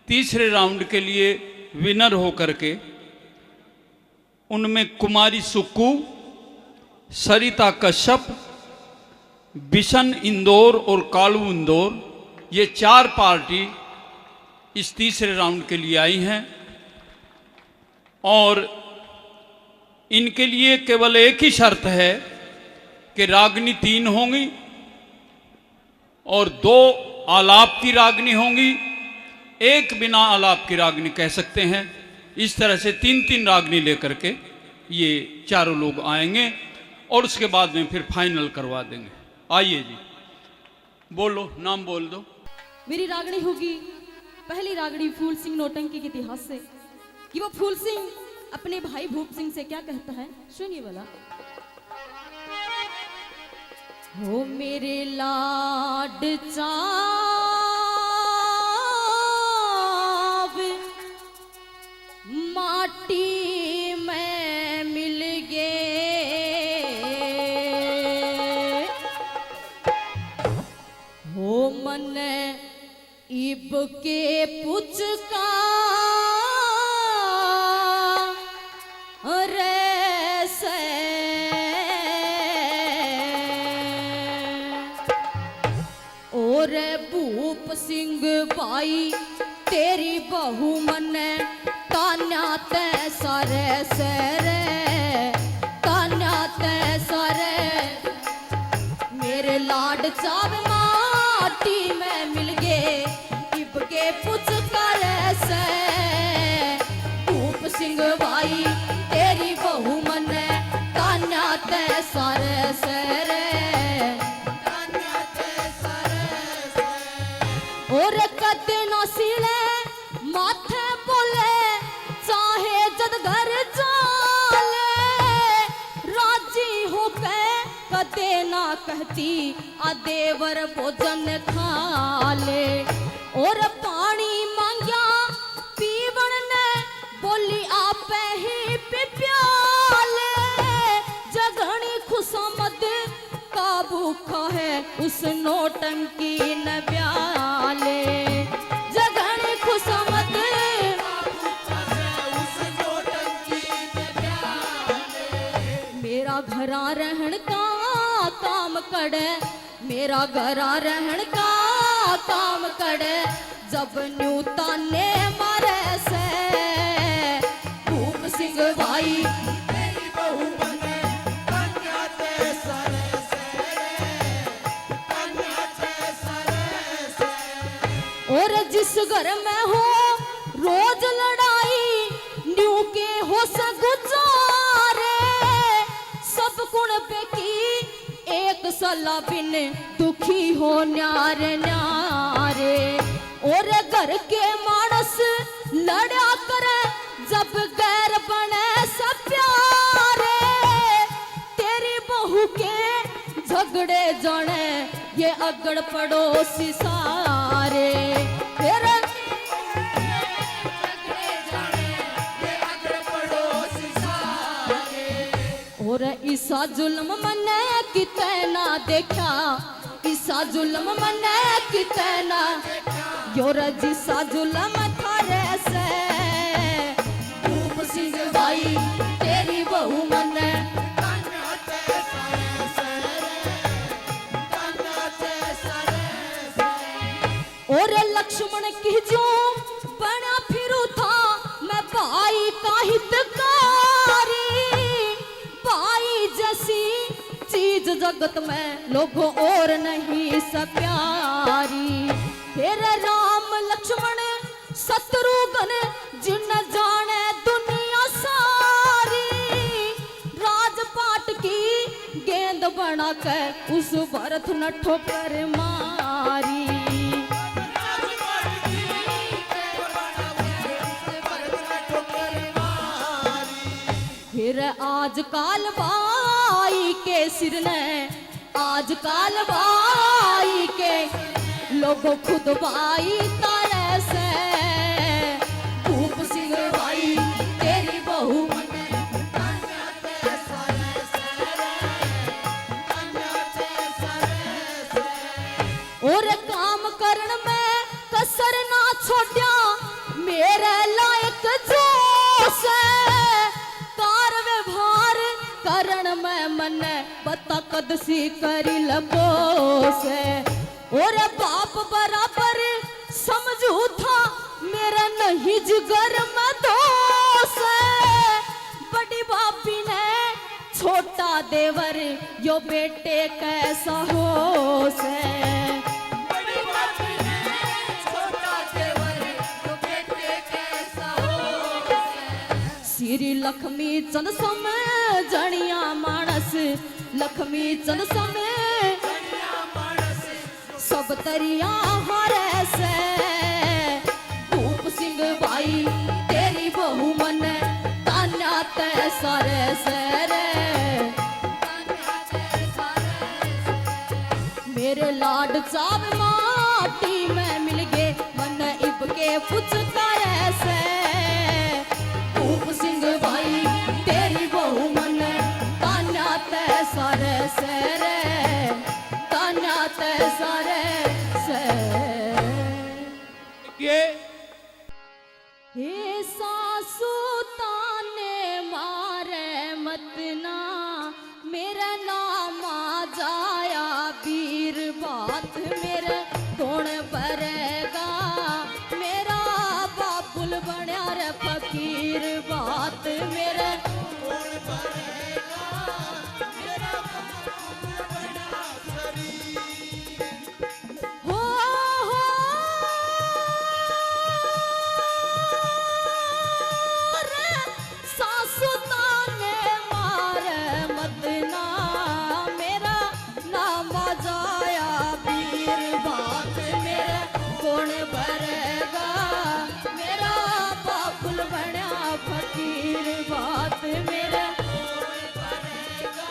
तीसरे राउंड के लिए विनर होकर के उनमें कुमारी सुक्कू, सरिता कश्यप, बिशन इंदौर और कालू इंदौर, ये 4 पार्टी इस तीसरे राउंड के लिए आई हैं और इनके लिए केवल एक ही शर्त है कि रागनी 3 होंगी और 2 आलाप की रागनी होंगी, एक बिना आलाप की रागनी कह सकते हैं। इस तरह से 3-3 रागनी लेकर के ये चारों लोग आएंगे और उसके बाद में फिर फाइनल करवा देंगे। आइए जी, बोलो, नाम बोल दो। मेरी रागनी होगी पहली रागनी फूल सिंह नौटंकी के इतिहास से कि वो फूल सिंह अपने भाई भूप सिंह से क्या कहता है, सुनिए वाला। हो मेरे लाड चाव माटी में मिल गए, हो मन इब के पुचका और भूप सिंह भाई तेरी बहू मन तान्या ते सारे सरे, तान्या ते सारे मेरे लाड चाव माटी में मिल गए, इब के पुचकार से भूप सिंह भाई तेरी बहू मन तान्या ते सारे सरे, और कदे न सिले माथे बोले चाहे जद घर जाले, राजी होके कदे ना कहती आ देवर भोजन खा ले, और पानी मांग्या पीवन ने बोली आपे ही पिप्याले, जगनी खुशामद का भूखा है उस नौटंकी न ब्याले, जगनी खुशामद उस नौटंकी न ब्याले, मेरा घरा रहन का काम कड़े, मेरा घरा रहन का काम कड़े, जब न्यू ताने मारे से भूप सिंह भाई तेरी बहू बने और जिस घर में हो रोज लड़ाई न्यू के हो सगुजारे, सब गुण पे की एक सलाह बिन दुखी हो न्यारे न्यारे, और घर के मानस लड़ा करे जब गैर बने सब प्यारे, तेरी बहू के झगड़े जाने ये अगड़ पड़ोसी सारे, तेरे और ईसा जुल्म मने किते ना देखा, ईसा जुल्म मने किते ना योर जिसा जुल्म थारे से भूप सिंह भाई तेरी बहू मने और लक्ष्मण की जो बना फिरू था मैं भाई का हितकारी, भाई जैसी चीज जगत में लोगों और नहीं सब प्यारी, फिर राम लक्ष्मण शत्रुघ्न जिन जाने दुनिया सारी, राजपाट की गेंद बना कर उस भरत न ठोकर मारी, फिर आज काल भाई के सिर ने, आज काल भाई के लोगों खुद भाई तारे से भूप सिंह भाई तेरी बहू और काम करण में कसर ना छोड़िया, सी करी लबो से और बाप बराबर समझू था मेरा नहीं जिगर में दोष है। बड़ी बापी ने छोटा देवर यो बेटे कैसा हो से बड़ी बापी ने छोटा देवर यो बेटे कैसा हो से। श्री लक्ष्मी चंद समय जनिया मानस लक्ष्मी चंद समय सब तरिया हरे से भूप सिंह भाई तेरी बहू मन तान्या ते सारे से रे मेरे लाड चाव माटी में मिल गए मन इब के पुचकारे से भूप सिंह भाई तेरी बहू मन तान्या ते सारे से रे तान्या ते सारे से। हे सासू ताने मारे मत ना मेरा नाम आ जाया वीर बात मेरे कौन भरेगा मेरा बाबुल बनया रे फकीर बात मेरे कौन भरेगा मेरा बाबुल बनया शरीर हो रे सासू ताने मारे मत ना मेरा नाम आ जाया वीर बात मेरे कौन भरेगा मेरा बाबुल बनया फकीर बात मेरे कौन भरेगा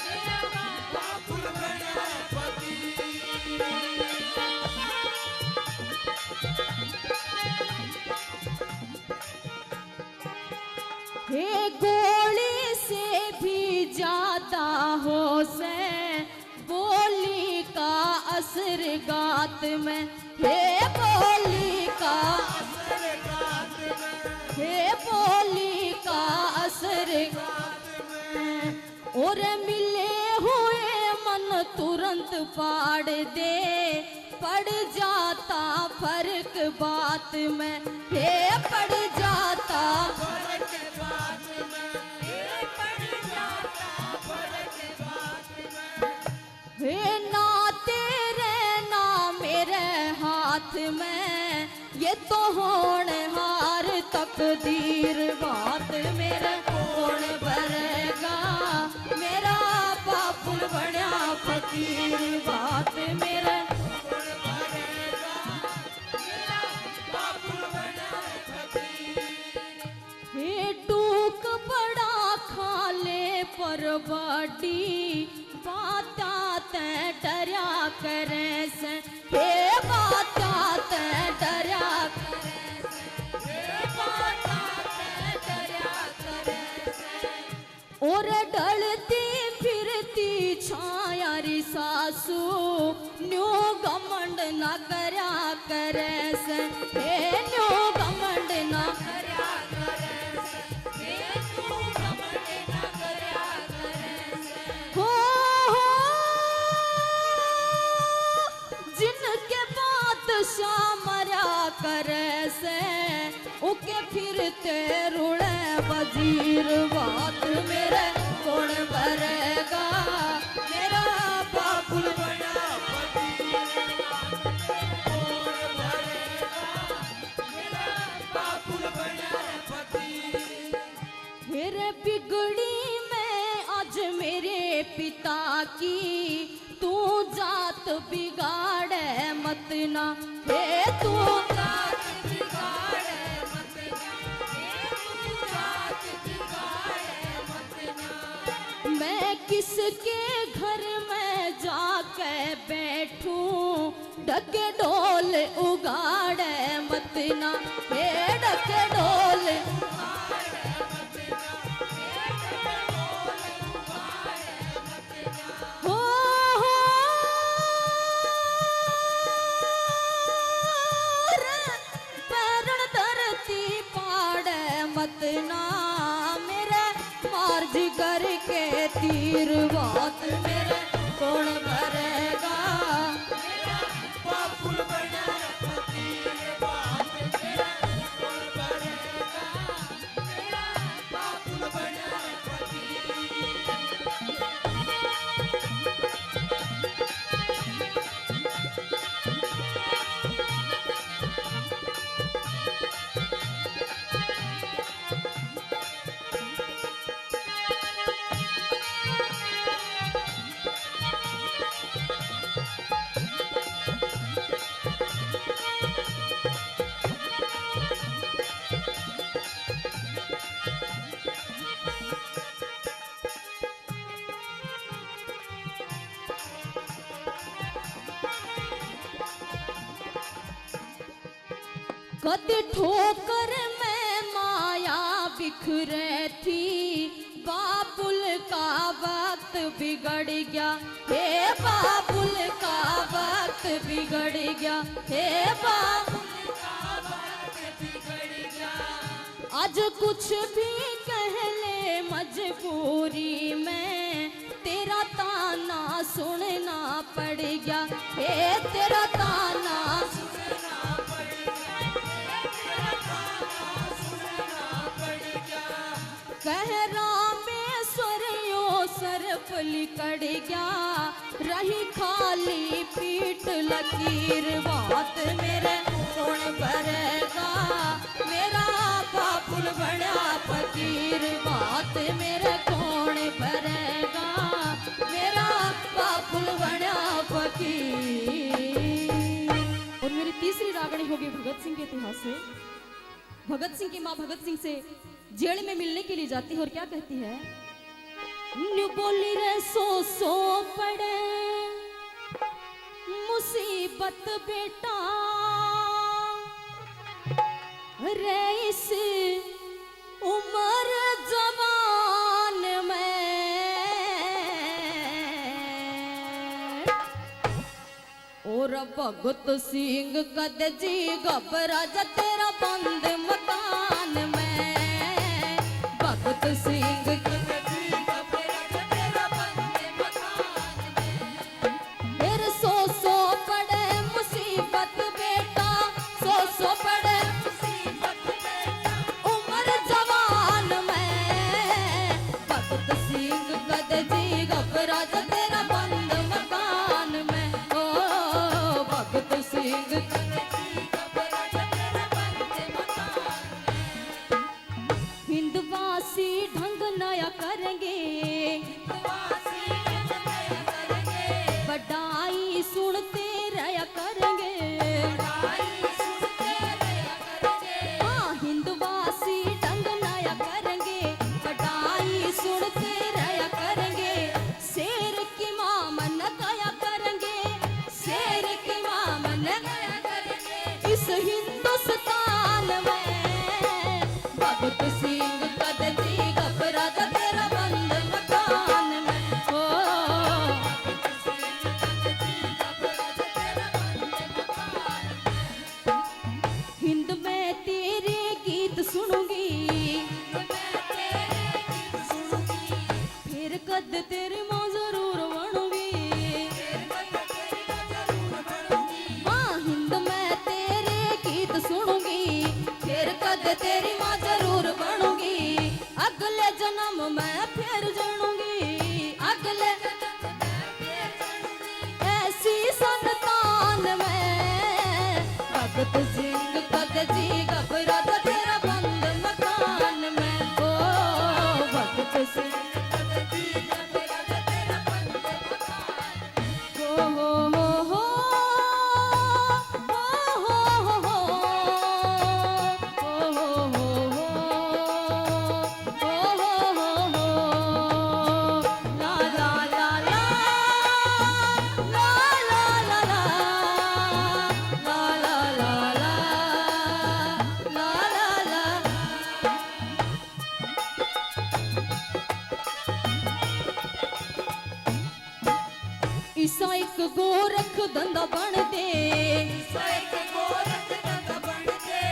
मेरा बाबुल बनया फकीर। हे गोली से भी ज्यादा हो से बोली का असर गात में हे बोली का असर गात में हे बोली का असर गात में और मिले हुए मन तुरंत पाड़ दे पड़ जाता फर्क बात में हे पड़ जाता फर्क बात में हे पड़ जाता फर्क बात में हे ना तेरे ना मेरे हाथ में ये तो होनहार तकदीर बात मेरे कौन भरेगा मेरा बाबुल बनया फकीर बात मेरे कौन भरेगा मेरा बाबुल बनया फकीर। हे टूक बड़ा खाले पर बाटी बाता ते डरा करे से हे बाता ते डरा करे से हे बाता ते डरा करे से और डलती फिरती छाया री सासू न्यू घमंड न करया करे से हे न्यू घमंड न करया करे से हे न्यू घमंड न करया करे से हो जिनके बादशाह मरा करे से उके फिरते रुड़े वजीर बात मेरे कौन भरेगा मेरा बाबुल बनया फकीर कौन भरेगा मेरा बाबुल बनया फकीर। फिर बिगड़ी में आज मेरे पिता की तू जात बिगाड़े मत ना हे तू जात बिगाड़े मत ना हे तू जात बिगाड़े मत ना मैं किसके घर में जाके बैठूं डके ढोल उगाड़े मत ना हे डके ढोल उगाड़े मत ना हे डके ढोल उगाड़े मत ना हो रे पैरण धरती पाड़े मत ना मेरे मार जिगर के तीर बात मेरे कौन भरेगा। बाबुल बना फकीर बात तेरा कौन भरेगा, मेरा बाबुल बना फकीर। कद ठोकर में माया बिखरे थी, बाबुल का वक्त बिगड़ गया, हे बाबुल का वक्त बिगड़ गया, हे बाबुल का वक्त बिगड़ गया। आज कुछ भी कह ले मजबूरी में, तेरा ताना सुनना पड़ गया, हे तेरा ताना सुनना पड़ गया, तेरा ताना सुनना पड़ गया। कह रामेश्वरियों सरफ लिकड़ गया, रही खाली पीठ लकीर, बात मेरे कौन भरेगा, मेरा बाबुल बड़ा फकीर, बात मेरे कौन भरेगा, मेरा बाबुल बड़ा फकीर। और मेरी तीसरी रागनी होगी भगत सिंह के इतिहास से। भगत सिंह की माँ भगत सिंह से जेल में मिलने के लिए जाती है और क्या कहती है, न्यू बोली रे सो पड़े मुसीबत बेटा, रे इस उम्र जवान में, और भगत सिंह कद जी घबरा जा तेरा बंद मकान में, भगत सिंह कद जी घबरा जा तेरा बंद मकान में। फिर सो पड़े मुसीबत बेटा, सो पड़े मुसीबत बेटा, उम्र जवान में, भगत सिंह कद जी घबरा जा तेरा बंद मकान में, ओ भगत सिंह कद जी घबरा जा तेरा बंद मकान में। हिंदवासी ढंग नया करेंगे, हिंदवासी ढंग नया करेंगे, बढ़ाई सुनते रहा करेंगे, बढ़ाई सुनते रहा करेंगे। हाँ हिंदवासी ढंग नया करेंगे, बढ़ाई सुनते रहा करेंगे, शेर की माँ मन गया करेंगे, शेर की माँ मन गया करेंगे, इस हिंदुस्तान में भगत सिंह कद जी घबरा जा तेरा बंद मकान में, ओ भगत सिंह कद जी घबरा जा तेरा बंद मकान में। हिंद में तेरे गीत सुनूंगी, मैं तेरे गीत सुनूंगी, फिर कद तेरी माँ जरूर बनूंगी, फिर कद तेरी माँ जरूर बनूंगी। हाँ हिंद में तेरे गीत सुनूंगी, फिर कद तेरी माँ जरूर बनूंगी, अगले जन्म में फिर जानूंगी, अगले जन्म में फिर जानूंगी, ऐसी संतान में भगत सिंह कद जी घबरा जा तेरा बंद मकान में, ओ भगत सिंह कद जी घबरा जा तेरा बंद मकान में। हो ला ला ला ला ला ला ला ला ला ला ला ला ला। ईसा एक गोरख धंधा बन दे, ईसा एक गोरख धंधा बन दे,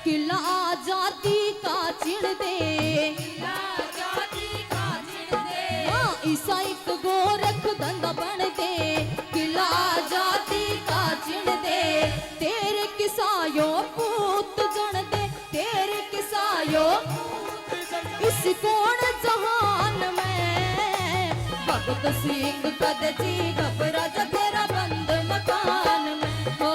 किला आजादी का चिड़ दे, किला आजादी का चिड़ दे। हाँ ईसा एक गोरख धंधा बन दे, किसायो पूत जन दे तेरे किसायो इस कौन जहान में भगत सिंह कद जी घबरा जा तेरा बंद मकान में हो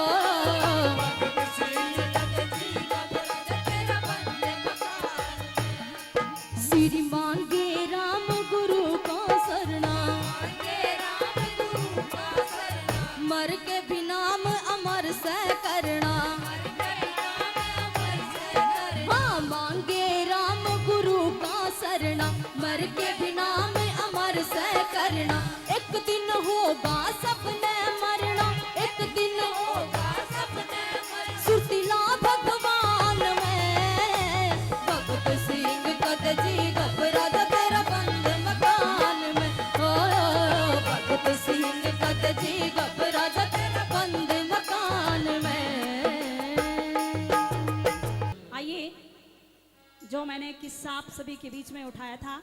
भगत सिंह कद जी घबरा जा तेरा बंद मकान में। श्री मांगे राम गुरु का सरना मांगे राम गुरु का शरणा, मर के भी नाम अमर से करना मर गए नाम अमर से करना। हाँ मांगे राम गुरु का सरना मर के भी नाम अमर से करना एक दिन होगा सबने मरना एक दिन होगा सबने मर सुरतिला भगवान में भगत सिंह कद जी घबरा जा तेरा बंद मकान में हो भगत सिंह कद जी घबरा जा तेरा बंद मकान में। आइए, जो मैंने किस्सा आप सभी के बीच में उठाया था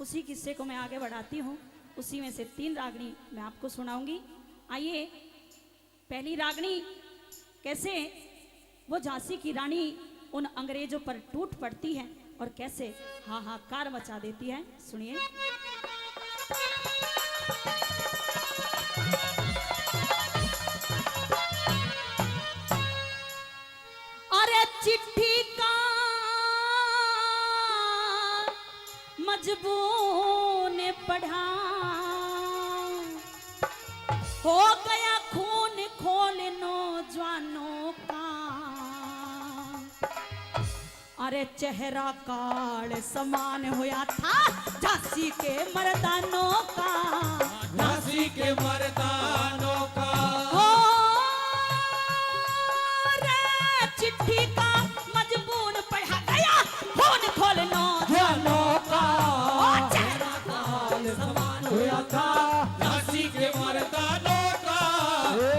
उसी किस्से को मैं आगे बढ़ाती हूँ। उसी में से 3 रागनी मैं आपको सुनाऊंगी। आइए, पहली रागनी कैसे वो झांसी की रानी उन अंग्रेजों पर टूट पड़ती है और कैसे हाहाकार मचा देती है, सुनिए। अरे चिट्ठी का मजबूर ने पढ़ा हो गया खून खोल नौजवानों का अरे चेहरा काल समान होया था झांसी के मर्दानों का झांसी के मर्दानों का हो रे चिट्ठी का मजबूर पढ़ा गया खून खोल नौजवानों का चेहरा काल समान हुआ था झांसी के मर्दानों का,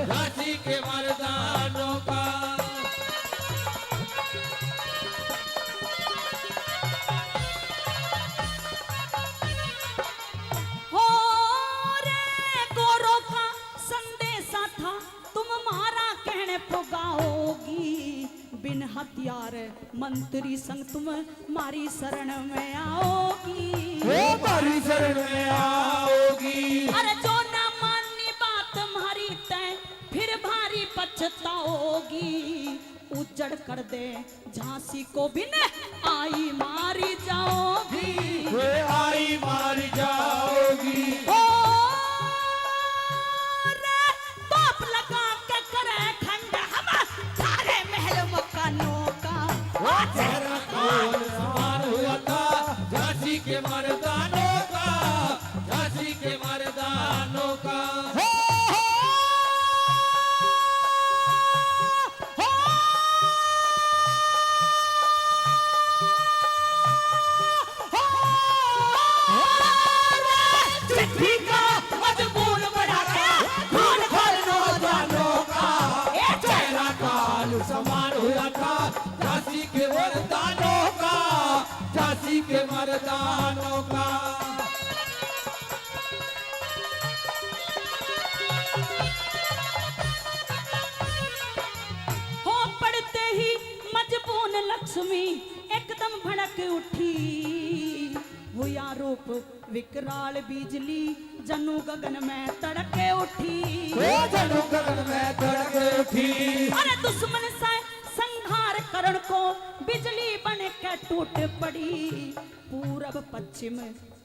झांसी के मर्दानों का। हो रे गोरों का संदेशा था तुम मारा कहने पुगाओगी बिन हथियार मंत्री संग तुम मारी शरण में आओगी हमारी शरण में आओगी। अरे जो ना माननी बात तुम्हारी तय फिर भारी पछताओगी उजड़ कर दे झांसी को बिन आई मारी जाओगी वे आई मार जाओगी। ओ रे तोप लगा के करे खंड हम सारे महल मकानों का चेहरा काल समान हुआ था झांसी के मर्दानों का, झांसी के मर्दानों का। चिट्ठी का मजबूर बढ़ा गया खून खोल नौजवानों का चेहरा काल समान हुआ था झांसी के मर्दानों का, झांसी के मर्दानों का। हो पड़ते ही मजबून लक्ष्मी एकदम भड़क उठी वो आरोप विकराल बिजली जनु गगन में तड़के उठी वो जनु गगन में तड़के उठी। अरे दुश्मन से संहार करण को बिजली बन के टूट पड़ी पूरब पश्चिम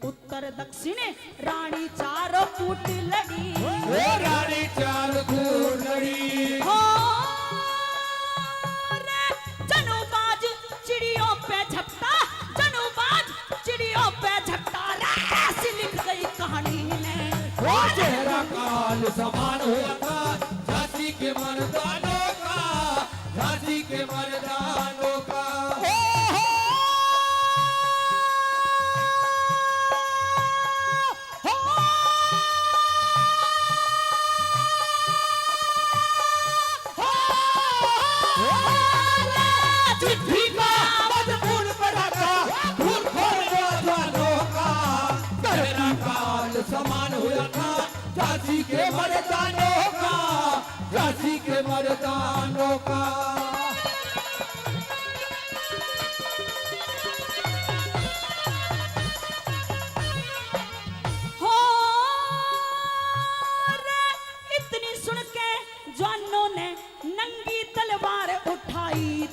उत्तर दक्षिण रानी चारों फूट लगी वो रानी चार खून लड़ी। हो रे जनुबाज चिड़ियों पे झपटा जनुबाज चिड़ियों पे झपटा ऐसी लिख गई कहानी में वो चेहरा काल समान हुआ था झांसी के मर्दानों का, झांसी के मर्दानों का। चिट्ठी का मजबूर पड़ा था खून खोल नौजवानों का चेहरा काल समान हुआ था झांसी के मर्दानों का, झांसी के मर्दानों का।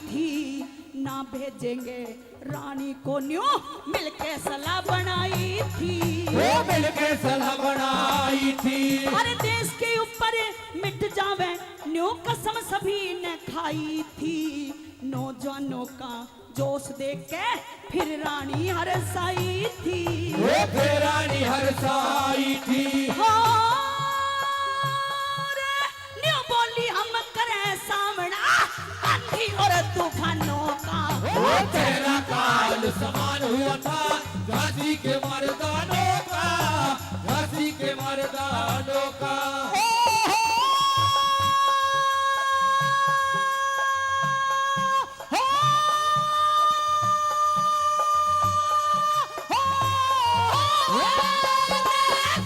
थी, ना भेजेंगे रानी को न्यू, मिलके सलाह बनाई थी। वो मिलके सलाह बनाई थी। अरे देश के ऊपर मिट जावे न्यू कसम सभी ने खाई थी। नौजवानों का जोश देख के फिर रानी हरसाई थी। वो फिर रानी हरसाई थी। न्यू बोली हम करें सामना आंधी और तूफानों का। वो तेरा काल समान हुआ था झांसी के मर्दानों का, झांसी के मर्दानों का।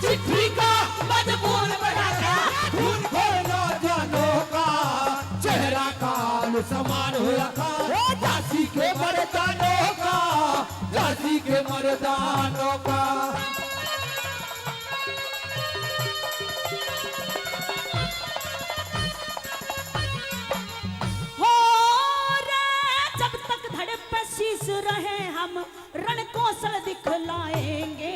चिट्ठी का मजबूर बना गया खून खोर नौजवानों का, चेहरा काल समान हुआ था झांसी के मर्दानों का, झांसी के मर्दानों का। हो रे जब तक धड़ पे शीश रहे हम रण कौशल दिखलाएंगे।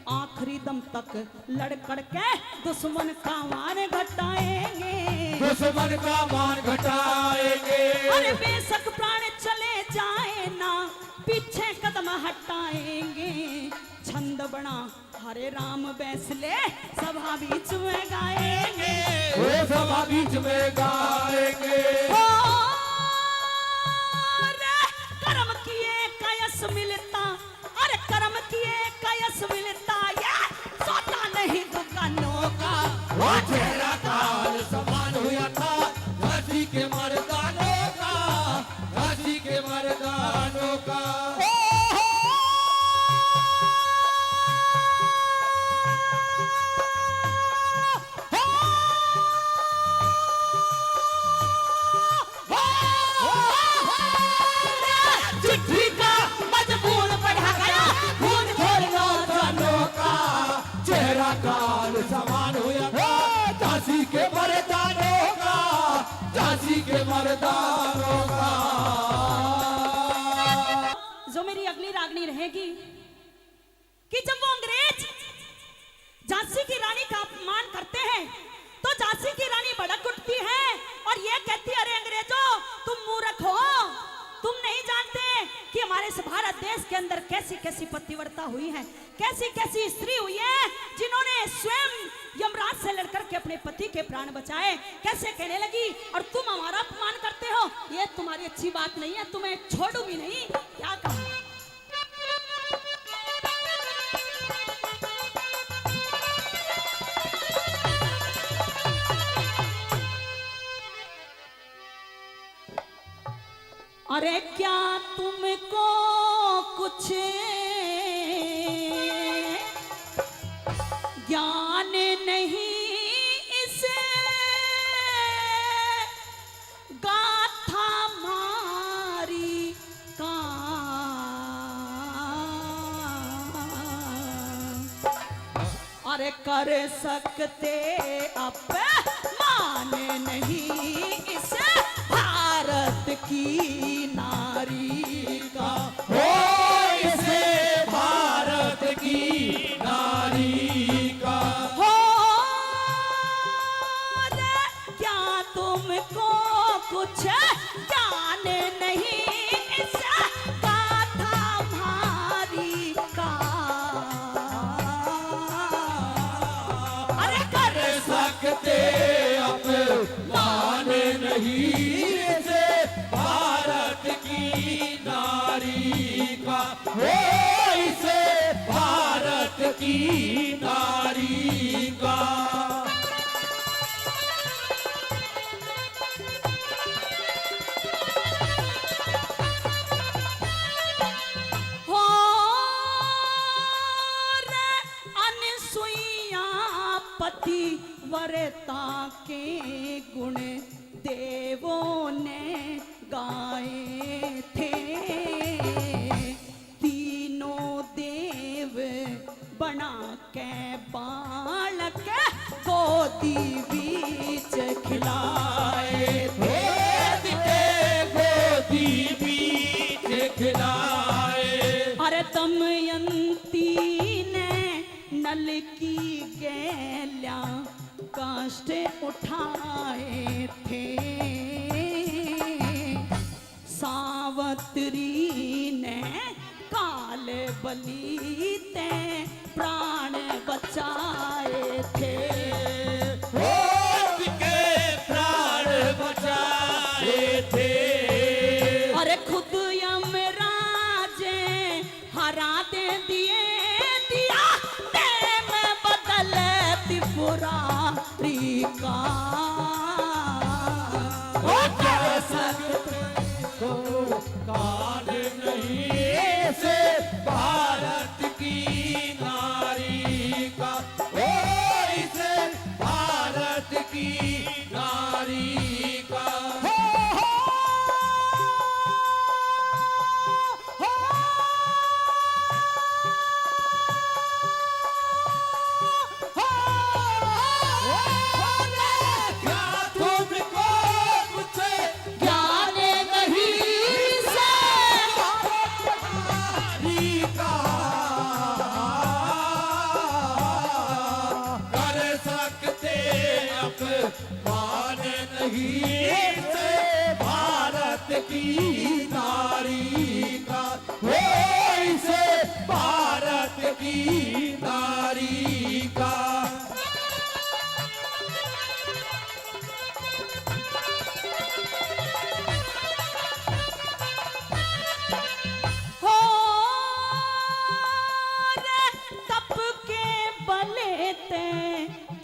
आखिरी दम तक लड़ कड़ के दुश्मन का मान घटाएंगे। दुश्मन का मान घटाएंगे। अरे बेशक प्राण चले जाए ना पीछे कदम हटाएंगे। छंद बना हरे राम बैसले सभा बीच में गाएंगे। वो सभा बीच में गाएंगे। हो रे कर्म किए का यश मिलता, अरे कर्म किए का यश मिलता, ये सोता नहीं दुकानों का। वो चेहरा काल समान हुआ था झांसी के मर्दानों का, झांसी के मर्दानों का। चिट्ठी का मजबूर बढ़ा गया खून खोर नौजवानों का, चेहरा काल समान हुआ था झांसी के मर्दानों का, झांसी के मर्दानों का। जो मेरी अगली रागनी रहेगी कि जब वो अंग्रेज झांसी की रानी का अपमान करते हैं तो झांसी की रानी भड़क उठती है और ये कहती है, अरे अंग्रेजों तुम मूर्ख हो, तुम नहीं जानते कि हमारे इस भारत देश के अंदर कैसी कैसी पतिव्रता हुई है, कैसी कैसी स्त्री हुई है जिन्होंने स्वयं यमराज से लड़कर के अपने पति के प्राण बचाए। कैसे कहने लगी और तुम हमारा अपमान करते हो, ये तुम्हारी अच्छी बात नहीं है, तुम्हें छोड़ूंगी नहीं। क्या कहा? अरे क्या तुमको कुछ ज्ञान नहीं इस गाथा मारी का, अरे कर सकते अपमान नहीं इस भारत की नारी का। हो इसे भारत की नारी का। हो रे क्या तुमको कुछ ज्ञान नहीं इस गाथा भारी का, अरे कर सकते अपमान नहीं इसे भारत की नारी का। हो इसे भारत की नारी का। हो रे अनसुईया पतिव्रता के गुण देवों ने गाए थे। तीनों देव बना के बालक गोदी बीच खिलाए थे। गोदी खिलाए। अरे दमयंती ने नल की गैल्या कष्ट उठाए थे, सावत्री ने काल बलि ते प्राण बचाए थे। के प्राण बचाए थे। अरे खुद यमराजे हरा दे दिए, दिया प्रेम बदल त्रिपुरारी का। ओ कर सकते को काल नहीं से भारत की नारी का। ओ इसे भारत की नारी का। क्या तुमको कुछ ज्ञान नहीं से नारी का कर सकते अपमान नहीं से भारत की नारी का। हो इसे भारत की नारी का। हो रे तप के बले ते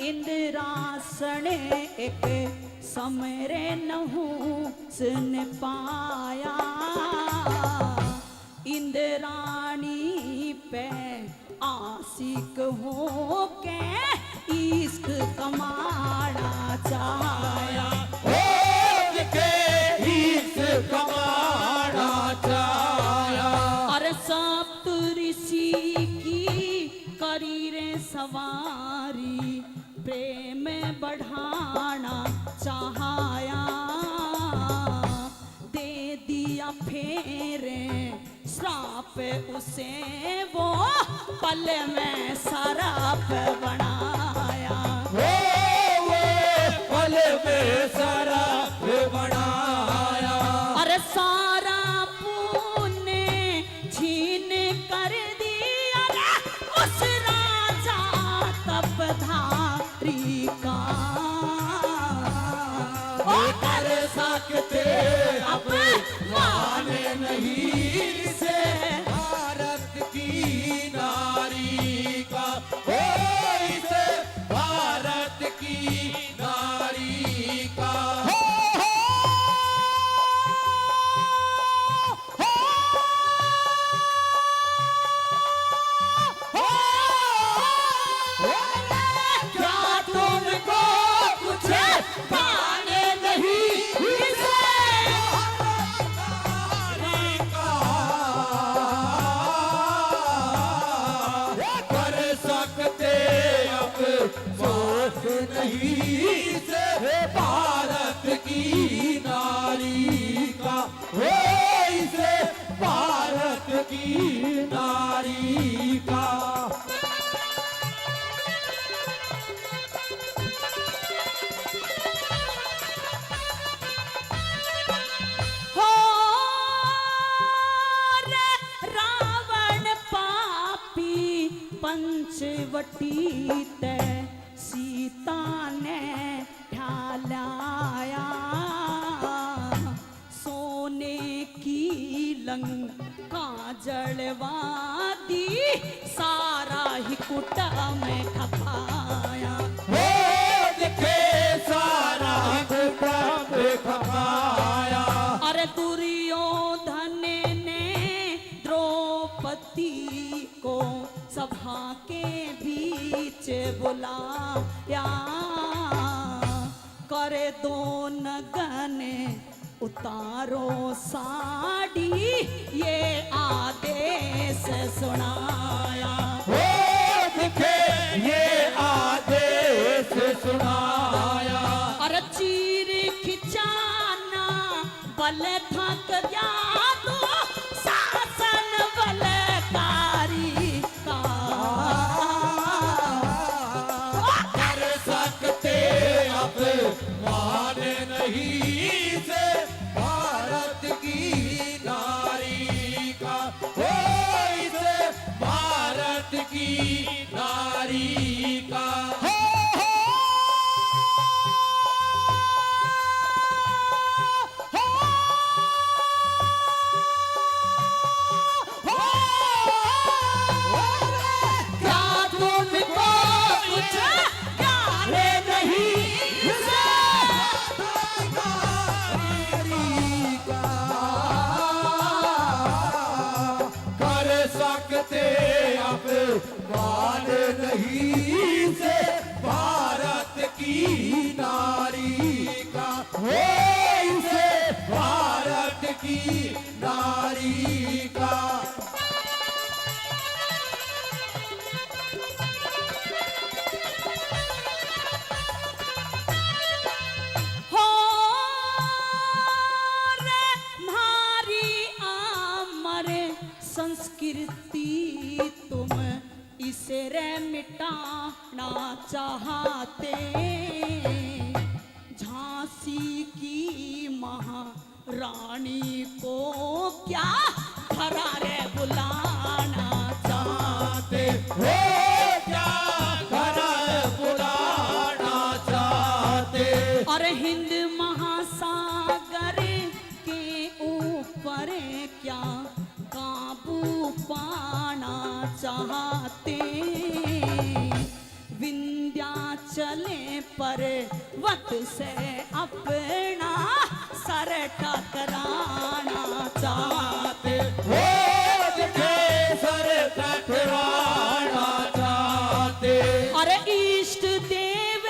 इंद्रासन एक समरे नहुसन पाया। इंद्राणी पे आशिक हो के इश्क कमाना चाया। हो के इस कमाना चाया। और सप्त ऋषि की करी रे सवारी, प्रेम बढ़ाना चाहाया। दे दिया फेरे श्राप उसे, वो पल में सराप बनाया। वो पल में शराब बनाया। अरे सारा पुण्य छीन कर दिया रे उस राजा तपधारी का। वो कर सकते अब माने नहीं से भारत की नारी का। हो इसे भारत की नारी का। क्या तुमको कुछ पाने नहीं से नारी का कर सकते अब सोच नहीं से भारत की नारी का। हो इसे भारत की नारी का। हो रे रावण पापी पंचवटी ते सीता ने ढालाया। सोने की लंका जलवा दी, सारा ही कुटा में खपाया। हो दिखे सारा कुटुंब खपाया। अरे दुर्योधन ने द्रौपदी को सभा के बीच बुलाया। करे दो नगन उतारो साड़ी, ये आदेश सुनाया। हो दिखे ये आदेश सुनाया। अरे चीर खिंचाना बल थक गया तो सा नारी का। हो रे नारी अमर संस्कृति तुम इसे रे मिटाना चाहते। झांसी की महारानी को क्या खरा रे बुलाना चाहते हो क्या घरा बुलाना चाहते। और हिंद महासागर के ऊपर क्या काबू पाना चाहते। विंध्याचल पर्वत से अपना सर टकराना चाहते। हो जिसे सर टकराना चाहते। और इष्ट देव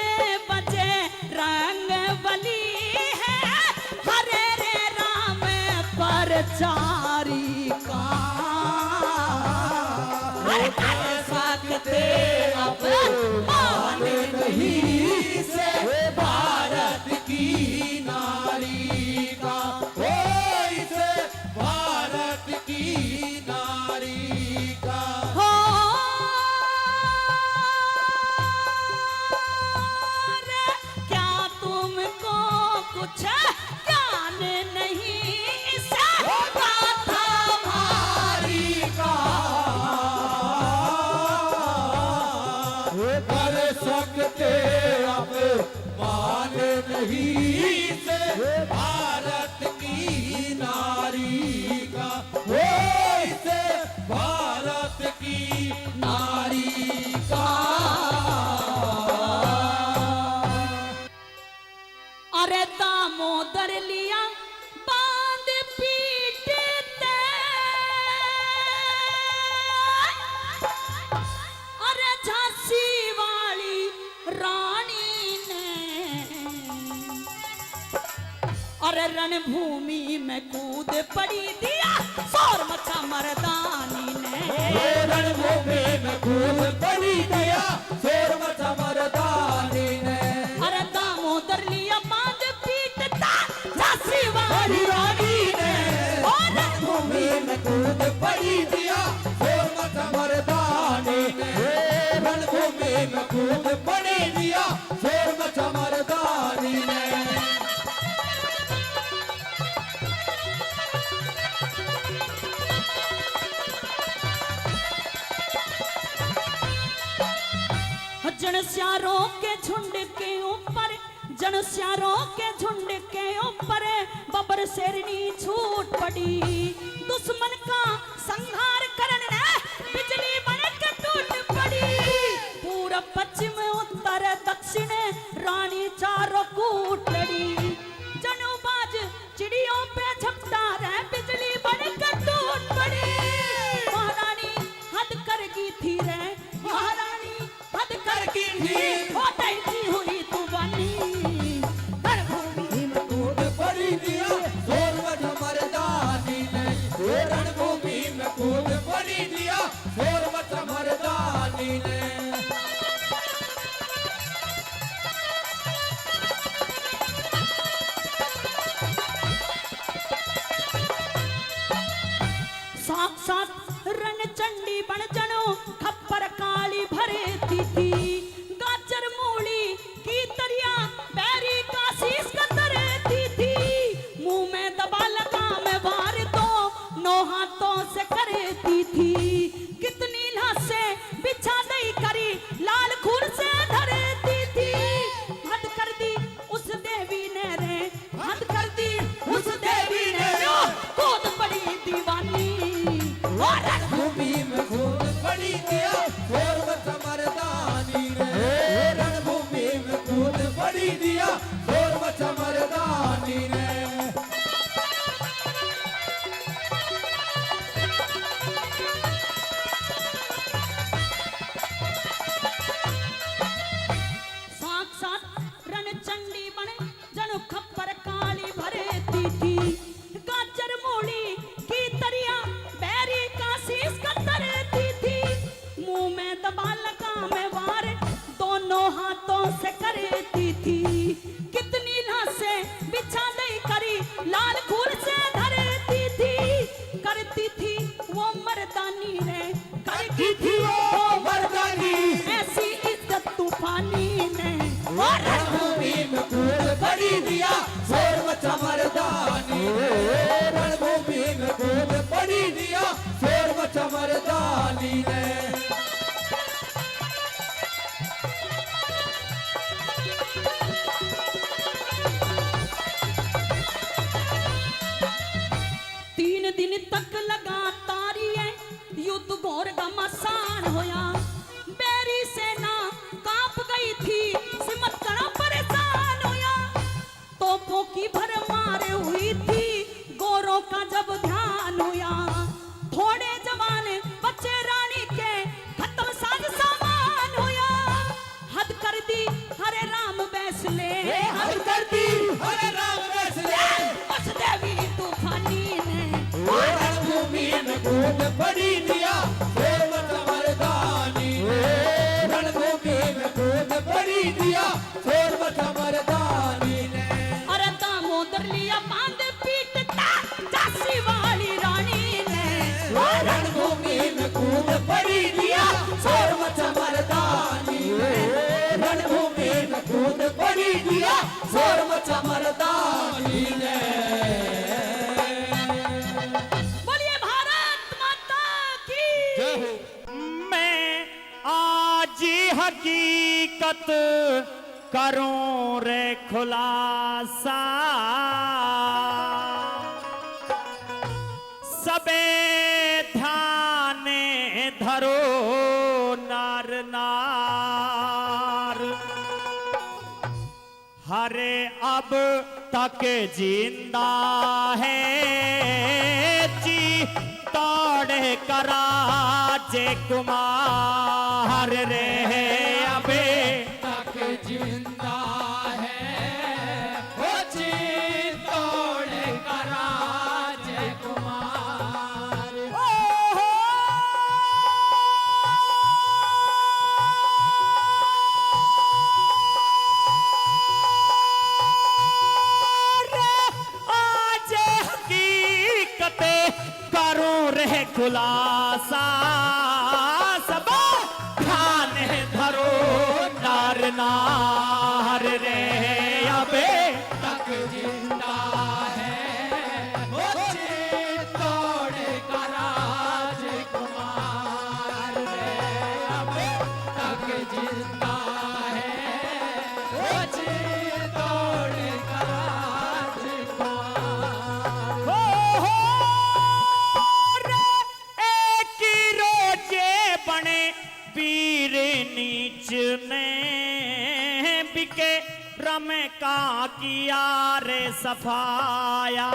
बजे रंग बली है हरे रे राम परचारी का। कर सकते अब मान नहीं से भारत की नारी का। हो इसे भारत की नारी का। हो रे क्या तुमको कुछ ज्ञान नहीं इसे गाथा नारी का। कर सकते अब मान नहीं से भारत की नारी का। हो इसे भारत की नारी का। अरे दामोदर लिया बांध पीटते। अरे झांसी वाली रानी ने अरे रणभूमि में कूद पड़ी दिया शोर मचा मर्दानी ने। रणभूमि में कूद पड़ी दिया शोर मचा मर्दानी ने। अरे दामोदर लिया बांध पीटता झांसी वाली रानी ने। और रणभूमि में कूद पड़ी दिया शोर मचा मर्दानी ने। रणभूमि में कूद पड़ी दिया शोर मचा मर्दानी ने। जनस्यारों के झुंड के ऊपर जनस्यारों के झुंड के ऊपर बबर शेरनी छूट पड़ी। दुश्मन का संहार करने बिजली बनकर टूट पड़ी। पूरब पश्चिम उत्तर दक्षिण रानी चारों कूट लड़ी। जनुबाज चिड़ियों पे झपटा रहे बिजली बनकर टूट पड़ी। महारानी हद कर गई थी रे महारानी हद कर की थी होटल की हुई तू बनी। रणभूमि में कूद पड़ी दिया शोर मचा मर्दानी ने। रणभूमि में कूद पड़ी दिया शोर मचा मर्दानी ने। साक्षात रणचंडी बन जनो खप्पर काली भरती थी। गाजर मूली की तरिया बैरी का शीश कतरती थी। मुंह में दबा लगा मैं वार तो 9 हाथों से करती थी। कितनी लाशें बिछा नहीं करी लाल खून से धरती थी। हद कर दी उस देवी ने रे हद कर दी उस देवी ने कूद पड़ी दीवानी। और रणभूमि में कूद पड़ी दिया शोर मचा मर्दानी ने। रणभूमि में कूद पड़ी दिया शोर मचा मर्दानी ने। की थी वो मर्दानी, ऐसी इज्जत तूफानी ने रणभूमि में कूद पड़ी दिया शेर मचा मर्दानी, रणभूमि में कूद पड़ी दिया शेर मचा मर्दानी ने। दिन तक लगातार युद्ध घोर घमासान होया, बेरी सेना कांप गई थी, सिमत कड़ा परेशान होया, तोपों की भरमार हुई थी, गोरों का जब ध्यान होया, थोड़े जवान बच्चे रानी के खत्म साज सामान होया, हद कर दी हरे राम बैसले, हद कर दी हरे राम बैसले, उस देवी तूफानी ने रणभूमि में कूद पड़ी दिया शेर मचा मर्दानी, रणभूमि में कूद पड़ी दिया शेर मचा मर्दानी ने। अरे दामोदर लिया बांध पीटता झांसी वाली रानी ने, रणभूमि में कूद पड़ी दिया शेर मचा मर्दानी, रणभूमि में कूद पड़ी दिया शेर मचा मर्दानी ने। बोलिए भारत माता की। मैं आज हकीकत करूं रे खुलासा, सबे ध्यान धरो नार नार, हरे अब तक जिंदा है जी तोड़े करा जे कुमार रे, अबे तक जिंदा है वो तोड़ करा जय कुमार। आज हकीकत करूं रे खुलासा, सब ध्यान धरो नार नार रे, अबे तक जिंदा है वो तोड़ करा जय कुमार रे, अब तक जिंदा है वो तोड़ करा जय कुमार। एक रोजे बने वीर नीच में, बिके रम का किया रे सफाया,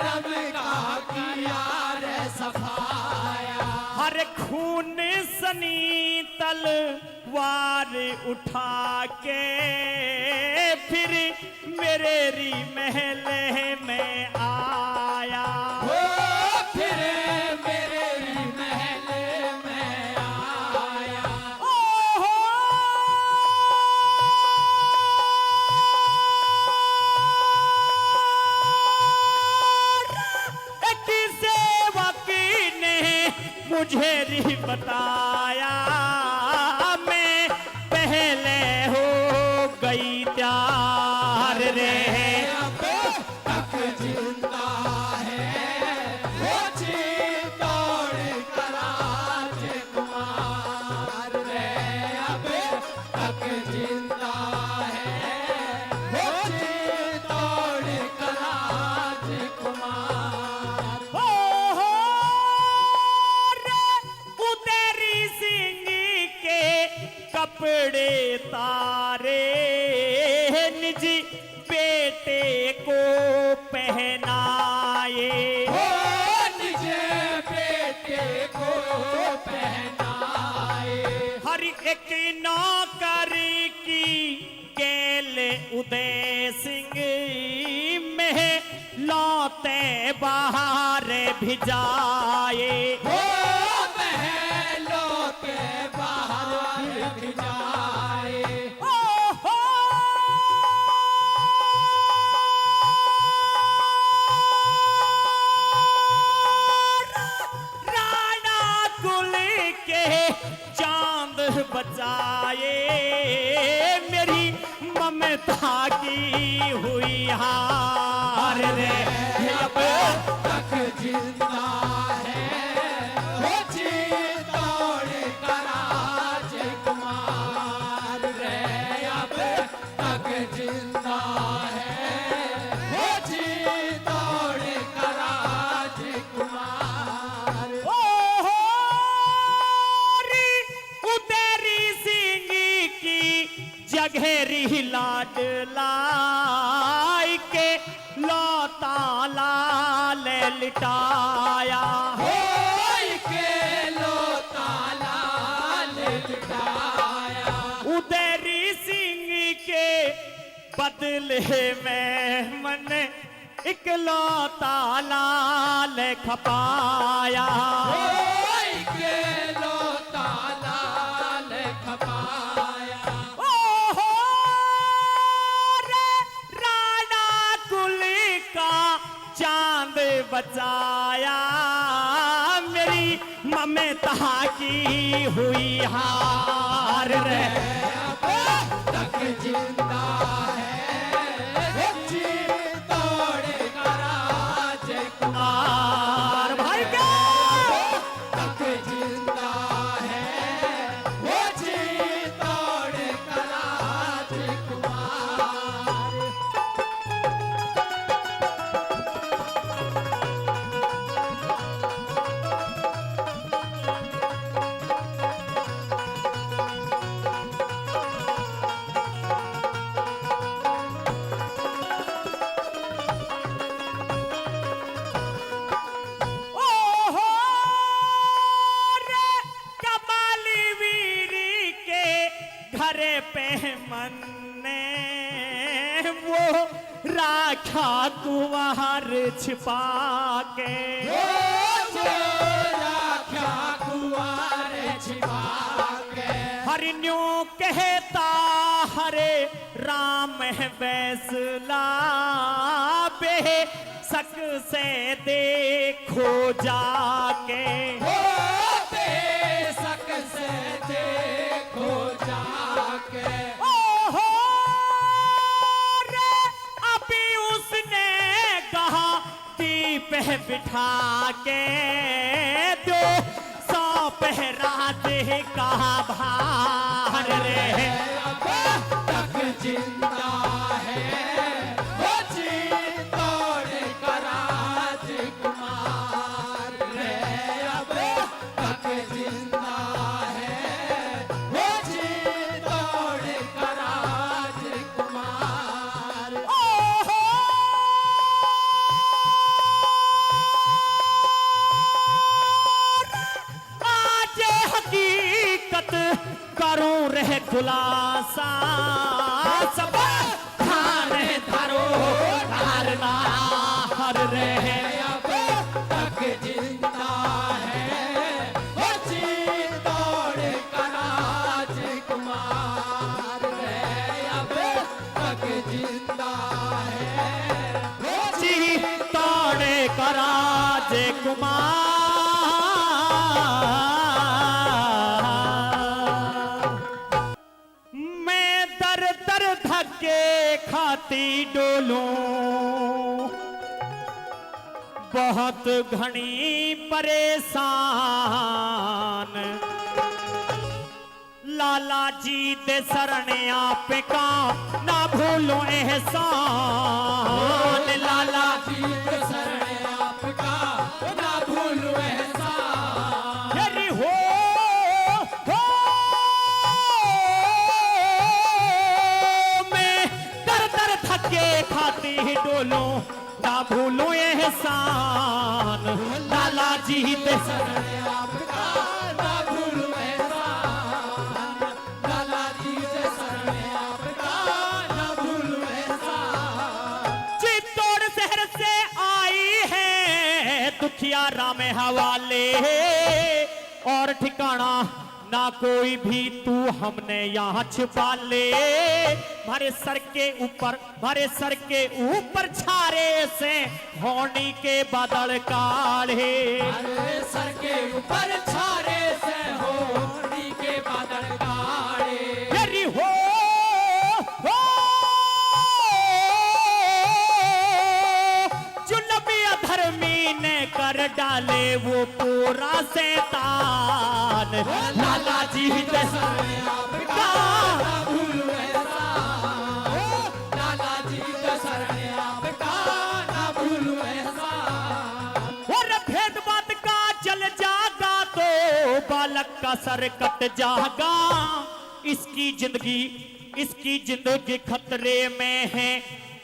रम का किया रे सफाया, हर खून सनी तलवार उठा के फिर मेरे री महल में आया, फिर मेरे महल में आया। एक सेवक ने मुझे री बताया, मैं पहले हो गई त्यार रे, तक जिंदा है वो तोड़ करा जय कुमार रे, अब तक जिंदा है वो तोड़ करा जय कुमार। उदरी सिंह के कपड़े तारे निज बेटे को पहनाए, निजे बेटे को पहनाए, हर एक नौकर की गेल उदय सिंह में लौटे बाहर भिजाए, महलों के बाहर जाए। राणा ताकी हुई हार रे अब तक जिंदा है वो चित्तौड़ का राजकुमार रे अब तक जिंदा है वो चित्तौड़ का राजकुमार ओहो री उतेरी सिंह की जघेरी लाडलाई के लौता लाल लिटाया होय के लोता लाल लिटाया उदयरी सिंह के बदले में मन इकलौता लाल खपाया होय के लोता लाल खपाया ओहो रे राणा कुल का चांद बचाया मेरी ममता की हुई हार रे अब तक जिंदा है वो चित्तौड़ का राजकुमार और भाई क्या तक जिंदा है वो चित्तौड़ का राजकुमार ओहो रे कबाली वीरी के घरे पे मन्ने वो राखा कुंवर छिपा के राख्या कुंवर छिपा के हरिण्यों कहता हरे राम बैसला बे सक से देखो जाके बेशक से देखो जाके ओहो रे अभी उसने कहा दीप बिठा के दो सौ पहरा दे कहा भार रे अब तक जिंदा है वो चित्तौड़ का राजकुमार रे अब तक जिंदा है वो चित्तौड़ का राजकुमार ओहो आज हकीकत करूं रह खुलासा सब थाने धरो धारना हर रहे अब तक जिंदा है वो चित्तौड़ का राजकुमार रे अब तक जिंदा है वो जी तोड़े कराज कुमार मैं दर दर धक्के खाती डोलूं बहुत घनी परेशान लाला जी दे सरने आप का ना भूलो एहसान लाला जी के शरण आपका ना भूलूं एहसान तेरी हो मैं दर दर थके खाती ही डोलूं ना भूलो एहसान लाला जी दे शरण आपका ना भूलूं एहसान लाला जी के शरण आपका ना भूलूं एहसान चित्तौड़ शहर से आई है दुखिया राम हवाले और ठिकाना ना कोई भी तू हमने यहाँ छिपा ले मारे सर के ऊपर छारे से होनी के बादल काढ़े अरे सर के ऊपर छारे से होली के बादल काढ़े तेरी हो ने कर डाले वो पूरा शैतान। लाला जी दशरने आपका ना भूलू ऐसा, लाला जी दशरने आपका ना भूलू ऐसा। और भेद बात का चल जागा तो बालक का सर कट जागा। इसकी जिंदगी खतरे में है,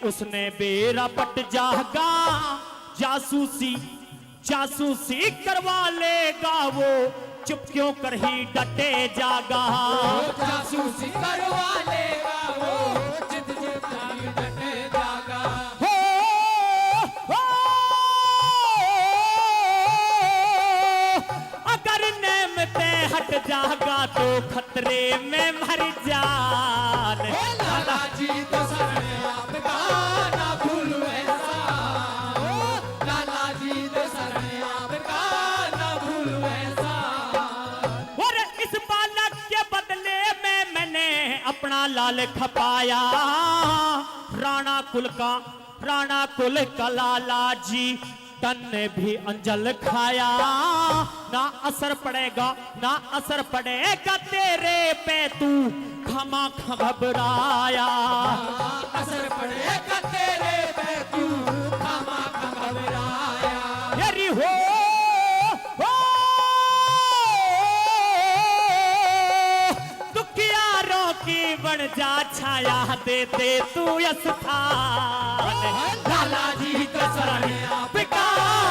उसने बेरा पट जागा। जासूसी करवा लेगा वो, चुप क्यों कर ही डटे जागा। जासूसी करवा लेगा वो, जिद जिद जागी डटे जागा। हो, हो, अगर नेम पे हट जागा तो खतरे में मर जान। लाला जी दशरने आपका ना भूलू ऐसा, लाला जी दशरने आपका ना भूलू ऐसा। और इस बालक के बदले में मैंने अपना लाल खपाया। राणा कुल का लाला जी, तन ने भी अंजल खाया। ना असर पड़ेगा तेरे पे, तू खमा घबराया। असर पड़ेगा तेरे पे, तू खामा घबराया। यरी हो, दुखियारों की बन जा छाया, दे तू स्थान। लाला जी दशरने आपका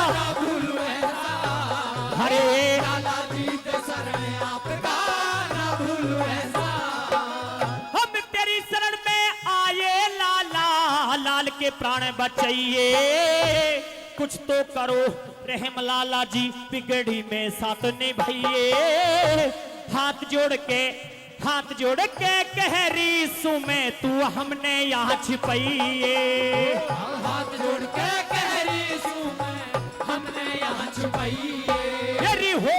ना भूलू ऐसा, हरे लाला जी दशरने आपका ना भूलू ऐसा। हम तेरी शरण में आए लाला, लाल के प्राण बचाइए। कुछ तो करो रहम लाला जी, बिगड़ी में साथ निभाइए। हाथ जोड़ के कह रही सुमे, तू हमने यहाँ छिपाइए। हाथ जोड़ के कह रही सू मैं, हमने यहाँ छुपाइए। यरी हो,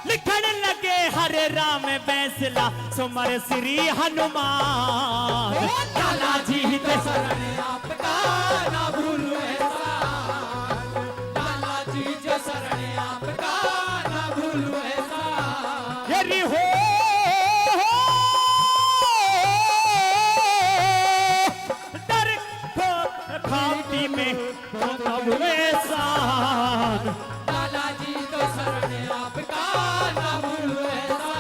लिखन लगे हरे राम बैसला, सुमर श्री हनुमान। लाला जी दशरने आपका ना भूलू ऐसा, लाला जी दशरने आपका ना भूलू ऐसा। यरी हो, डर खाती में ऐसान। लाला जी दशरने आपका ना भूलू ऐसा,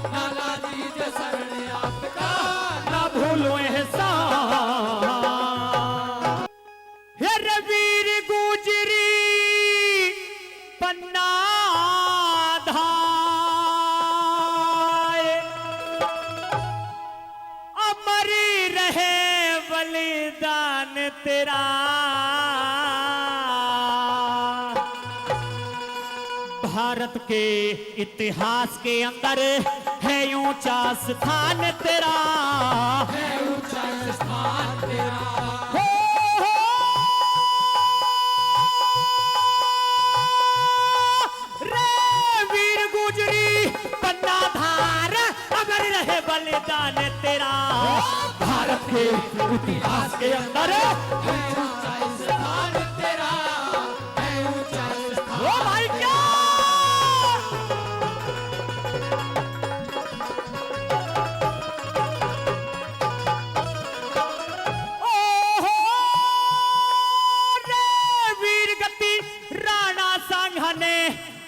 लाला जी दशरने आपका ना भूलो एहसान। हे रवीर गुजरी पन्ना धाय, अमरी रहे बलिदान तेरा। भारत के इतिहास के अंदर है ऊंचा स्थान तेरा। है ऊंचा स्थान तेरा। हो, रे वीर गुजरी पन्ना धार, अगर रहे बलिदान तेरा। भारत के इतिहास के अंदर है ऊंचा स्थान तेरा, है ऊंचा स्थान। ओ भाई क्या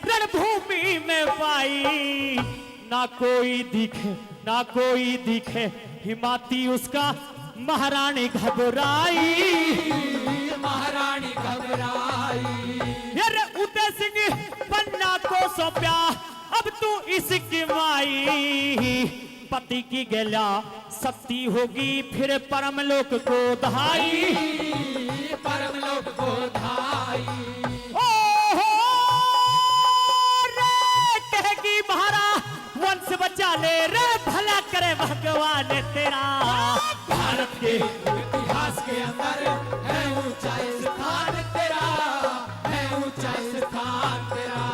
रणभूमि में पाई। ना कोई दिखे हिमाती उसका, महारानी घबराई। महारानी घबराई। यार उदय सिंह पन्ना को सौंपया, अब तू इसकी माई। पति की गैला सती होगी, फिर परमलोक को दहाई। परमलोक को धाई। वंश बचा ले रे, भला करे भगवान तेरा। भारत के इतिहास के अंदर है ऊंचा स्थान तेरा, है ऊंचा स्थान तेरा।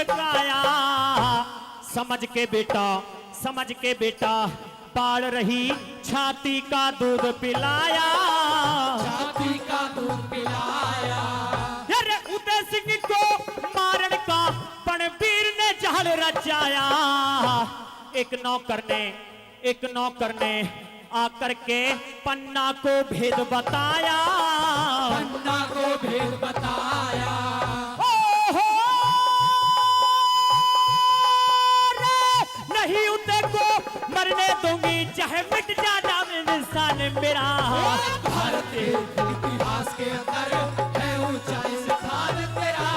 काया। समझ के बेटा पाल रही छाती का दूध पिलाया। छाती का दूध पिलाया। अरे उदय सिंह को मारन का पणबीर ने जाल रचाया। एक नौकर ने आकर के पन्ना को भेद बताया। पन्ना को भेद बताया। ओहो रे, नहीं उदय को मरने दूंगी चाहे मिट जाना इंसान मेरा। भारत के इतिहास के अंदर है ऊंचा स्थान तेरा,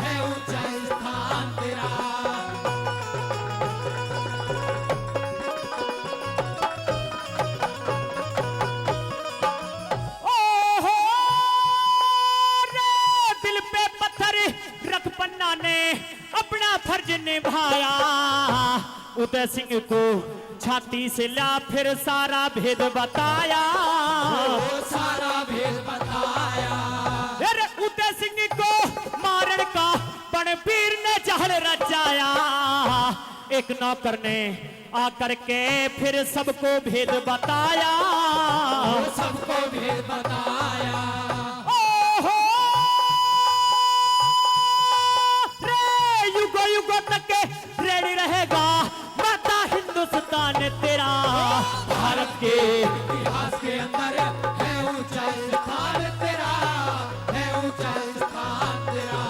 है ऊंचा स्थान तेरा। ओहो रे, दिल पे पत्थर रख पन्ना ने अपना फर्ज निभाया। उदय सिंह को छाती से ला फिर सारा भेद बताया। वो सारा भेद बताया। अरे उदय सिंह को मारन का पणबीर ने जाल रचाया। एक नौकर ने आकर के फिर सबको भेद बताया। वो सबको भेद बताया। ओहो रे, युगों युगों तक रेडी रहेगा माता हिंदुस्तान तेरा। भारत के इतिहास के अंदर है ऊंचा स्थान तेरा, है ऊंचा स्थान तेरा।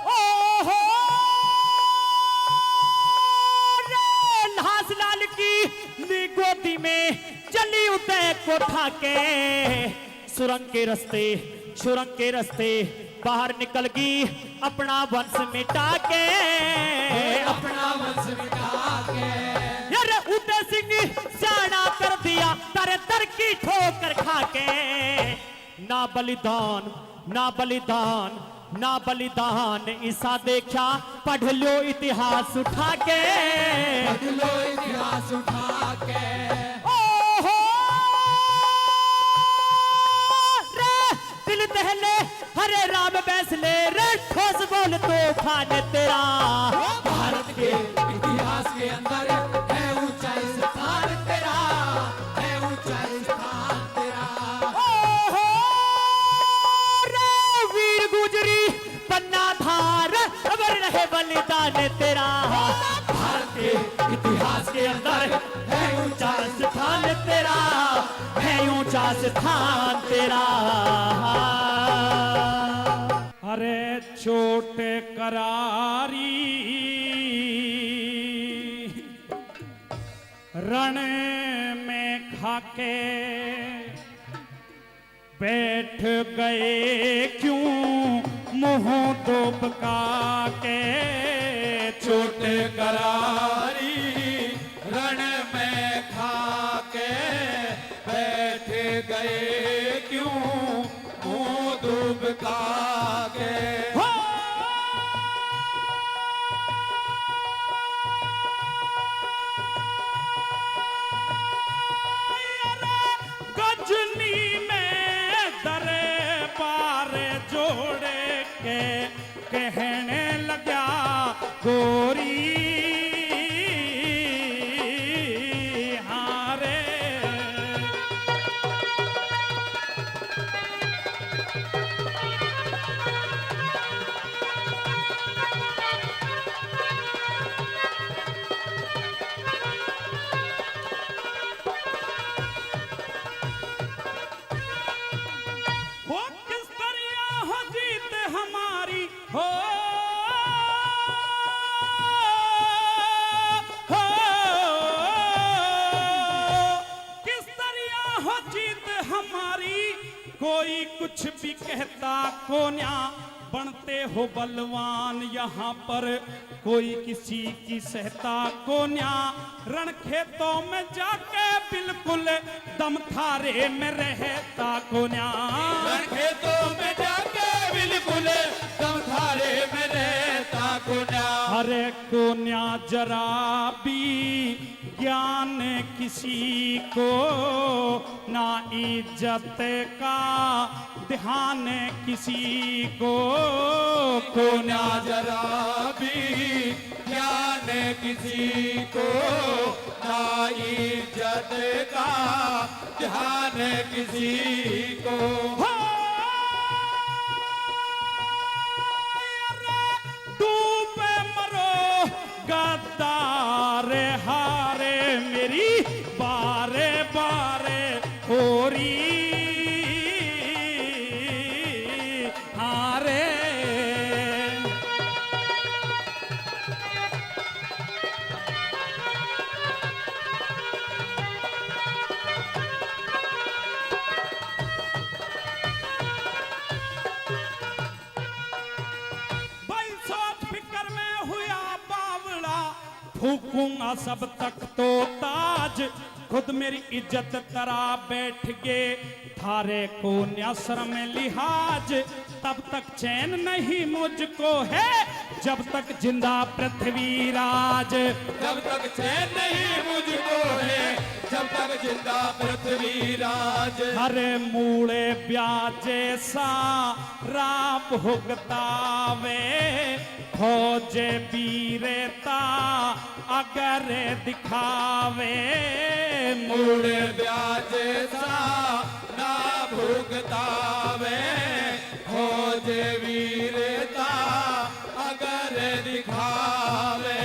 ओहो रे, लाल की ली गोदी में चली उदय को ठाके। सुरंग के रस्ते बाहर निकल गई अपना वंश मिटा के। अपना वंश मिटा के। यार उदय सिंह साड़ा कर दिया तारे दर की ठोकर खा के। ना बलिदान ईसा देखा पढ़ लो इतिहास उठा के। लो इतिहास उठा के। ओहो रे, दिल दहले हरे राम बैसले रे, ठोस बोल तूफान तेरा। भारत के इतिहास के अंदर है ऊंचा स्थान तेरा, है ऊंचा स्थान तेरा। ओहो रे, वीर गुजरी पन्ना धार अमर रहे बलिदान तेरा। भारत के इतिहास के अंदर है ऊंचा स्थान तेरा, है ऊंचा स्थान तेरा। अरे चोट करारी रण में खाके बैठ गए क्यों मुंह दुबका के। चोट करारी रण में खाके बैठ गए क्यों मुंह दुबका के। गजनी में दरबार जोड़ के कहने लगा गोरी हारे। वो किस तरह हो जीत हमारी हो, हो किस तरह हो जीत हमारी। कोई कुछ भी कहता कोन्या बनते हो बलवान यहाँ पर, कोई किसी की सहता कोन्या। रण खेतों में जाके बिल्कुल दम थारे में रहता कोन्या। रण खेतों में जाके बिल्कुल दम थारे में रहता कोन्या अरे कोन्या जरा भी ज्ञान किसी को, ना इज्जत का ध्यान किसी को। कोन्या जरा भी ज्ञान किसी को, ना इज्जत का ध्यान किसी को। डूबे मरो गद्दारे हारे मेरी बारे बारे होरी हारे। भाई सोच फिक्र में हुआ बावड़ा, फूकूंगा सब तक तो ताज, खुद मेरी इज्जत तरा बैठ गे, थारे को न्यासर में लिहाज। तब तक चैन नहीं मुझको है, जब तक जिंदा पृथ्वी राज। जब तक चैन नहीं मुझको है, जब तक जिंदा पृथ्वी राज। हरे मूले ब्याजे सा राप भुगतावे, फौजे वीरता अगर दिखावे। मूड़ ब्याज सा ना भुगतावे, खोज वीरता अगर दिखावे।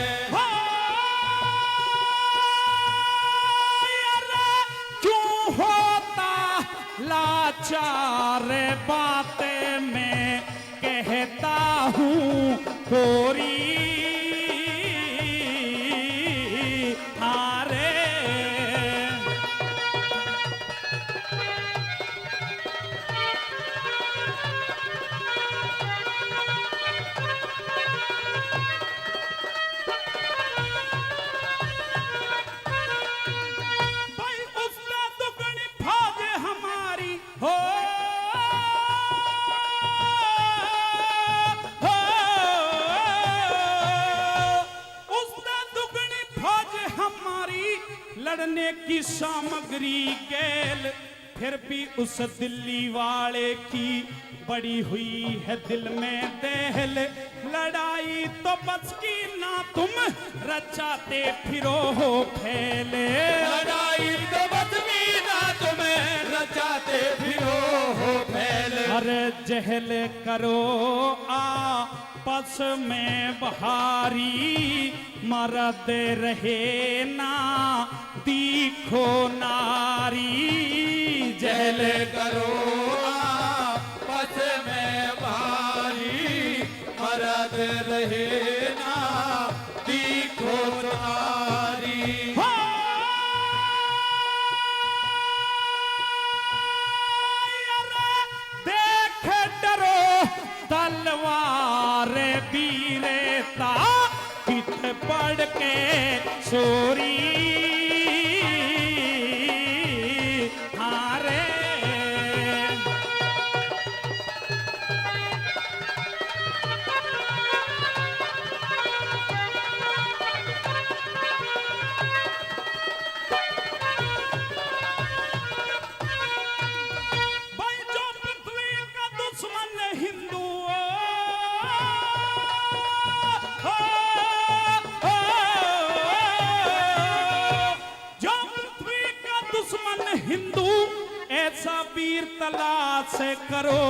क्यों होता लाचार बातें मैं कहता हूँ कोरी हारे। भाई उसने दुगनी फौज हमारी हो, उसने दुगनी फौज हमारी लड़ने की सामग्री गेल, फिर भी उस दिल्ली वाले की बड़ी हुई है दिल में दहल। लड़ाई तो बच की ना तुम रचाते फिरो हो फैले, लड़ाई तो बदमी ना तुम्हें रचाते फिरो हो फैले। अरे जहल करो आपस में बहारी, मरद रहे ना दिखो नारी। जहल करो आपस में भारी, मरद रहे ना दिखो नारी। देख डरो तलवार वीरता, पिट पड़ के सोरी हारे। भाई जो पृथ्वी का दुश्मन हिंदू जो पृथ्वी का दुश्मन हिंदू, ऐसा वीर तलाश करो,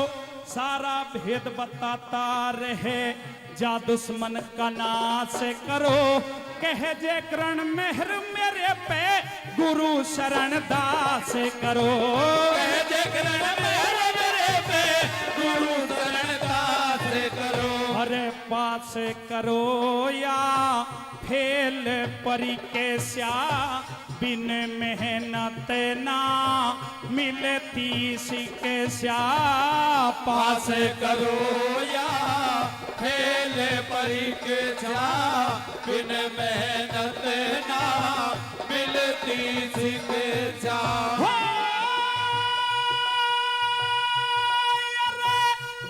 सारा भेद बताता रहे, जा दुश्मन का नाश करो। कह जे करण मेहर मेरे पे, गुरु शरण दास करो। मेरे पे गुरु शरण दास करो। हरे पास करो या फेल परी के स्या, बिन मेहनत ना मिलती सीखे स्या। पास करो या फेल परीक्षा, बिन मेहनत ना मिलती शिक्षा।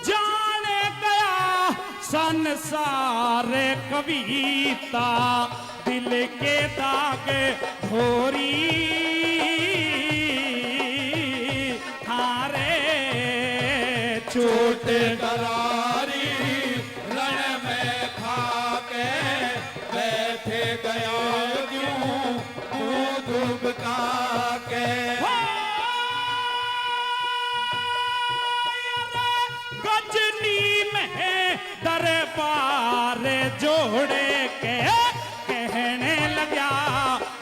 जाने गया सन सारे कविता दिल के दाग धोरी हारे चोट करारी रण में खाके बैठे गया यूं मुंह दुबका के गजनी में दरबार जोड़े के कहने लगा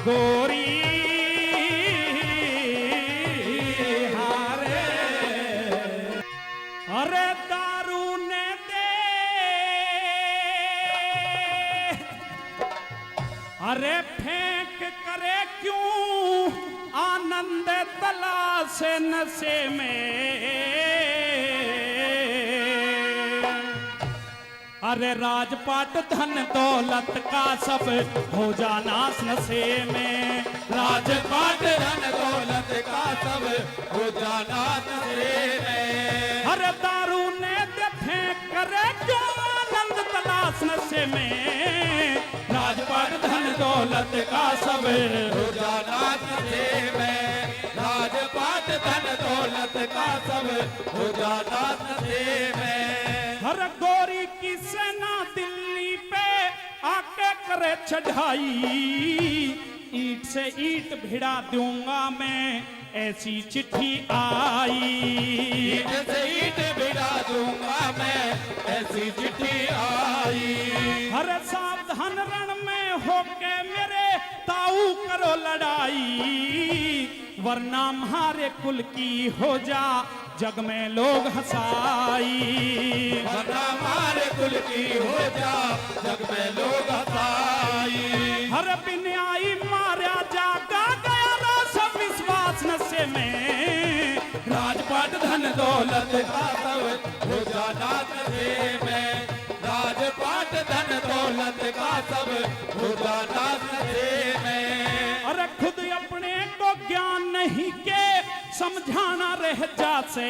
गोरी हारे अरे दारू ने दे अरे फेंक करे क्यों आनंद तलाश नशे में अरे राजपाट धन दौलत का सब हो जाना नशे में राजपाट धन दौलत का सब हो जाना नशे में अरे दारू ने दे फेंक करे क्यों आनंद तलाश नशे में राजपाट धन दौलत का सब हो जाना नशे में राजपाट धन दौलत का सब हो जाना नशे में हर गोरी की सेना दिल्ली पे आके करे चढ़ाई ईट से ईट भिड़ा दूंगा मैं ऐसी चिट्ठी आई ईट से ईट भिड़ा दूंगा मैं ऐसी चिट्ठी आई हर सावधान रण में होके मेरे ताऊ करो लड़ाई वरना हमारे कुल की हो जा जग में लोग हंसाई वरना हमारे कुल की हो जा जग में लोग हंसाई हर बिन आई मारा जागा गया रा सब विश्वास नशे में राजपाट धन दौलत का सब हो जाना नशे में राजपाट धन दौलत का सब हो जाना नशे में अरे खुद अपने को ज्ञान नहीं के समझाना रह जा से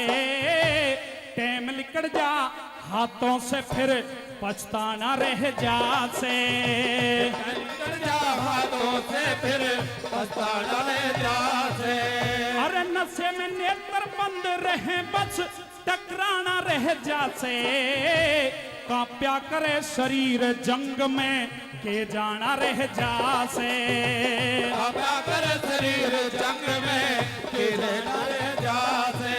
टैम निकल जा हाथों से फिर पछताना रह जा से निकल जा हाथों से फिर पछताना रह जा से अरे नशे में नेत्र बंद रहे बस टकराना रह जा से कांप्या करे शरीर जंग में के जाना रह जा से अपना कर शरीर जंग में के रहना रह जा से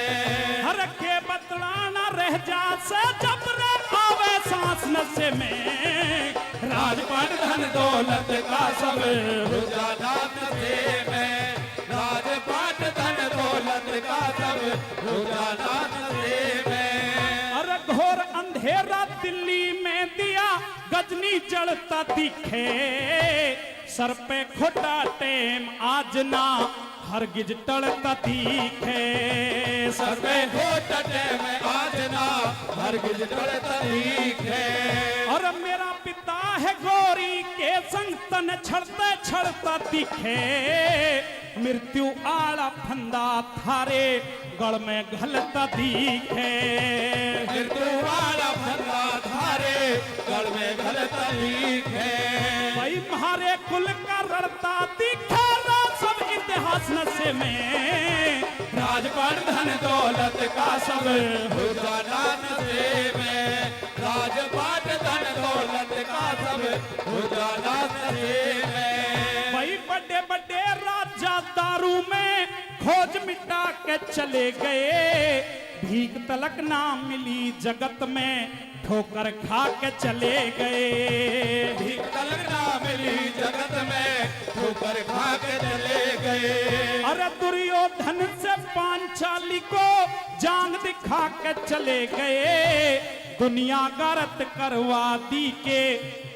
हर के बतलाना रह जा से जब रे आवे सांस नशे में राजपाट धन दौलत का सब हो जाना नशे में राजपाट धन दौलत का सब हो जाना नशे में अरे घोर अंधेरा दिल्ली में दिया गजनी जलता दिखे सर पे खोटा टेम आज ना हरगिज टलता दिखे सर पे घोटटे में आज ना हरगिज टलता दिखे और मेरा पिता है गोरी के संग तन छड़ते छड़ता दिखे मृत्यु आड़ा फंदा थारे गढ़ में घलता दिखे मृत्यु वाला फंदा धारे गढ़ में घलता दिखे भाई हमारे कुल का रड़ता दिखे सब इतिहास नशे में राजपाट धन दौलत का सब हो जाना नशे में राजपाट धन दौलत का सब हो जाना नशे में भाई बड़े बड़े राजा दारू में खोज मिटा के चले गए भीख तलक ना मिली जगत में ठोकर खा के चले गए भीख तलक ना मिली जगत में ठोकर खा के चले गए अरे दुर्योधन से पांचाली को जांग दिखा के चले गए दुनिया गरत करवा दी के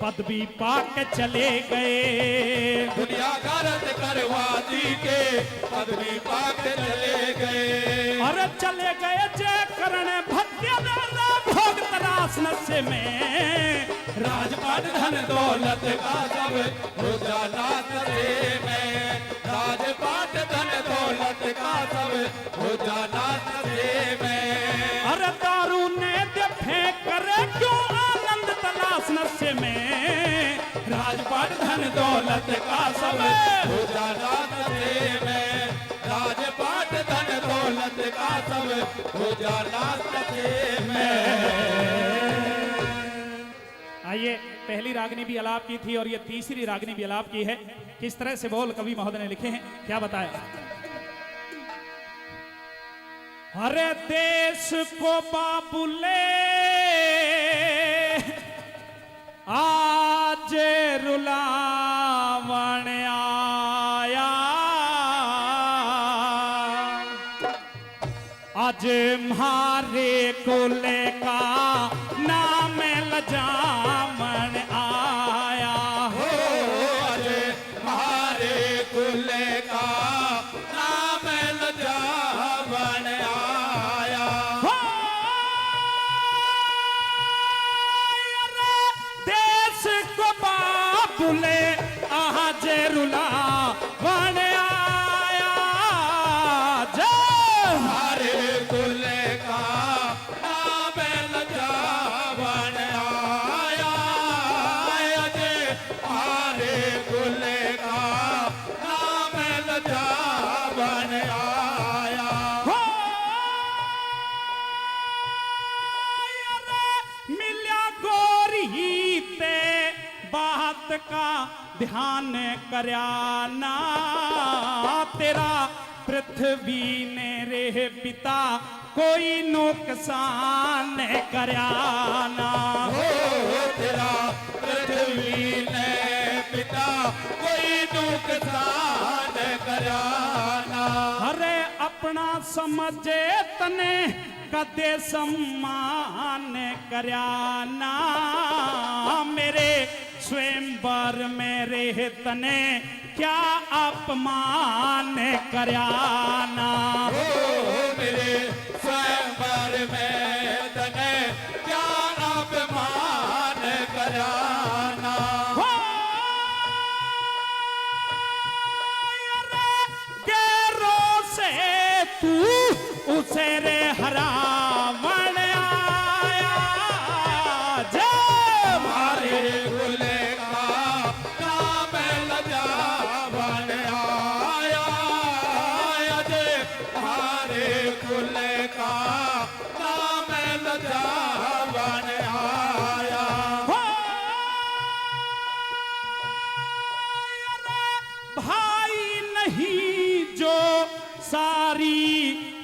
पदवी पा के चले गए दुनिया गरत करवा दी के पदवी पा के चले गए अरे चले गए जय करण भक्त्या भोग तरास नशे में राजपाट धन दौलत का सब हो जाना नशे में राजपाट धन दौलत का सब हो जाना नशे में अरे दारू ने दे फेंक करे क्यों आनंद तलाश राजपाट धन दौलत का सब हो जाना सचे में, राजपाट धन दौलत का सब हो जाना सचे में। आइए, पहली रागनी भी आलाप की थी और ये तीसरी रागनी भी आलाप की है। किस तरह से बोल कवि महोदय ने लिखे हैं, क्या बताया। हरे देश को बाबुले आज रुलावण आया, आज म्हारे कुले का नाम लजामण आया हो, आज हमारे कुल का नाम लजावन आया। हो। अरे देश को बाबुले आज रुलावण आया, जय हमारे कुल का नाम लजावन आया, अजय हमारे कुल का नाम लजावन आया। हो। अरे मिल्या गोरी ते बात का ध्यान करयाना, तेरा पृथ्वी ने रे पिता कोई नुकसान करयाना। हो तेरा पृथ्वी ने पिता कोई नुकसान कराना। अरे अपना समझे तने कदे सम्मान करयाना, मेरे स्वयंवर मेरे तने क्या अपमान करयाना। हो मेरे स्वयंवर में तने क्या अपमान कराना। हो। अरे गैरों से तू उसे रे हरावण आया, जय हमारे कुल का नाम लजावन आया, अजय हमारे कुल का नाम लजावन आया। हो। अरे भाई नहीं जो सारी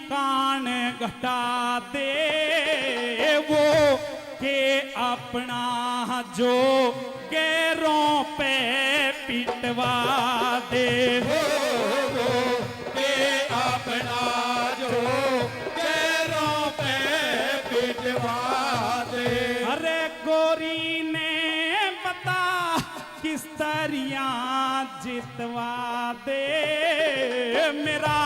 कान घटा दे, वो के अपना जो गैरों पे पिटवा दे। हो के अपना जो पैरों पे पिटवा दे। अरे गोरी ने बता किस तरिया जितवा दे, मेरा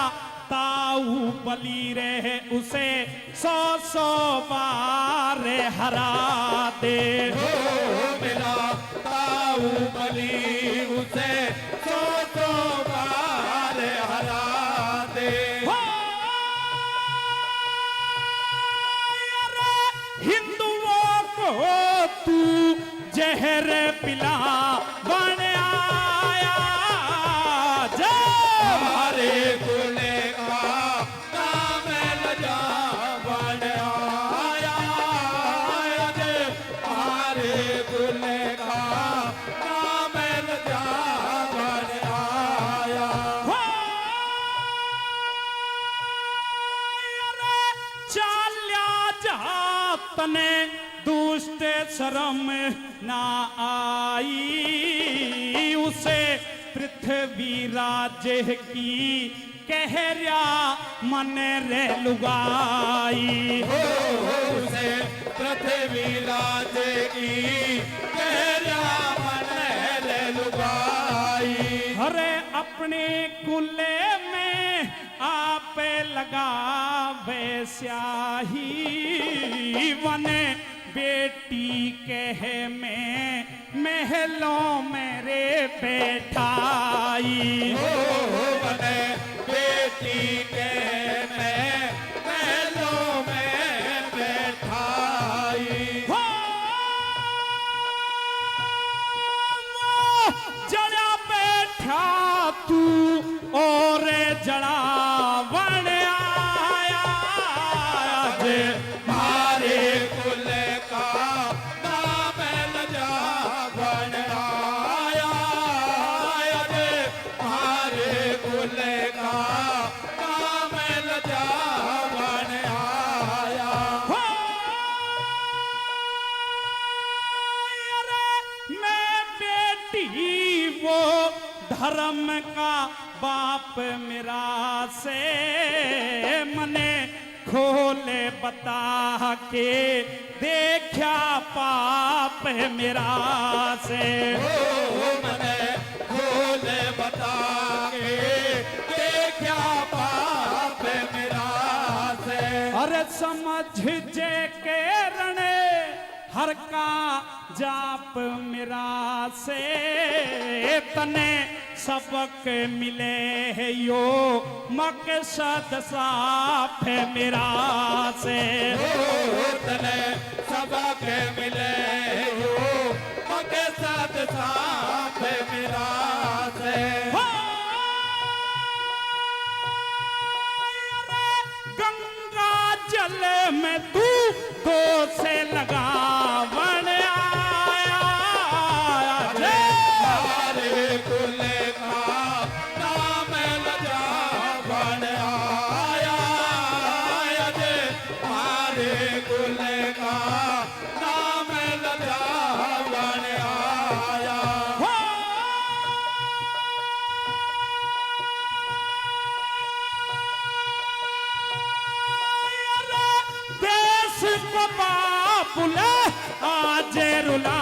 ताऊ बली रहे उसे 100 बार हरा दे। हो मेरा ताऊ बली उसे 100 बार हरा दे। हो। अरे हिंदुओं को तू जहर पिला बन आया, जय हमारे कुल का नाम लजावन आया, अजय हमारे कुल का नाम लजावन आया। हो। अरे चाल्या जातने दुष्ट शर्म ना आई, उसे पृथ्वी राज्य की कहरिया मन रे लुगाई। हो उसे पृथ्वी राज की कहरिया मन ले लुगाई। अरे अपने कुले में आप लगावे स्याही, वन बेटी कह में महलों में रे बैठाई। हो बने बेटी के मैं महलों में बैठाई। हो। जड़ावन आया जे मारे कुल का नाम लजावन आया रे मारे कुल का नाम लजावन आया हो अरे मैं बेटी वो धर्म का बाप मेरा से मने खोले बता के देखा पाप मेरा से मने खोले बता के देखा पाप मेरा से अरे समझ जे के रणे हर का जाप मेरा से तने सबक मिले है यो मकसद साफ है मेरा से तने सबक मिले हो मकसद साथ मेरा से हो अरे गंगा जल में तू को से लगावन आया जे मारे कुल का नाम लजावन आया रे मारे कुल का नाम लजावन आया हो अरे देश को बाबुले आज रुला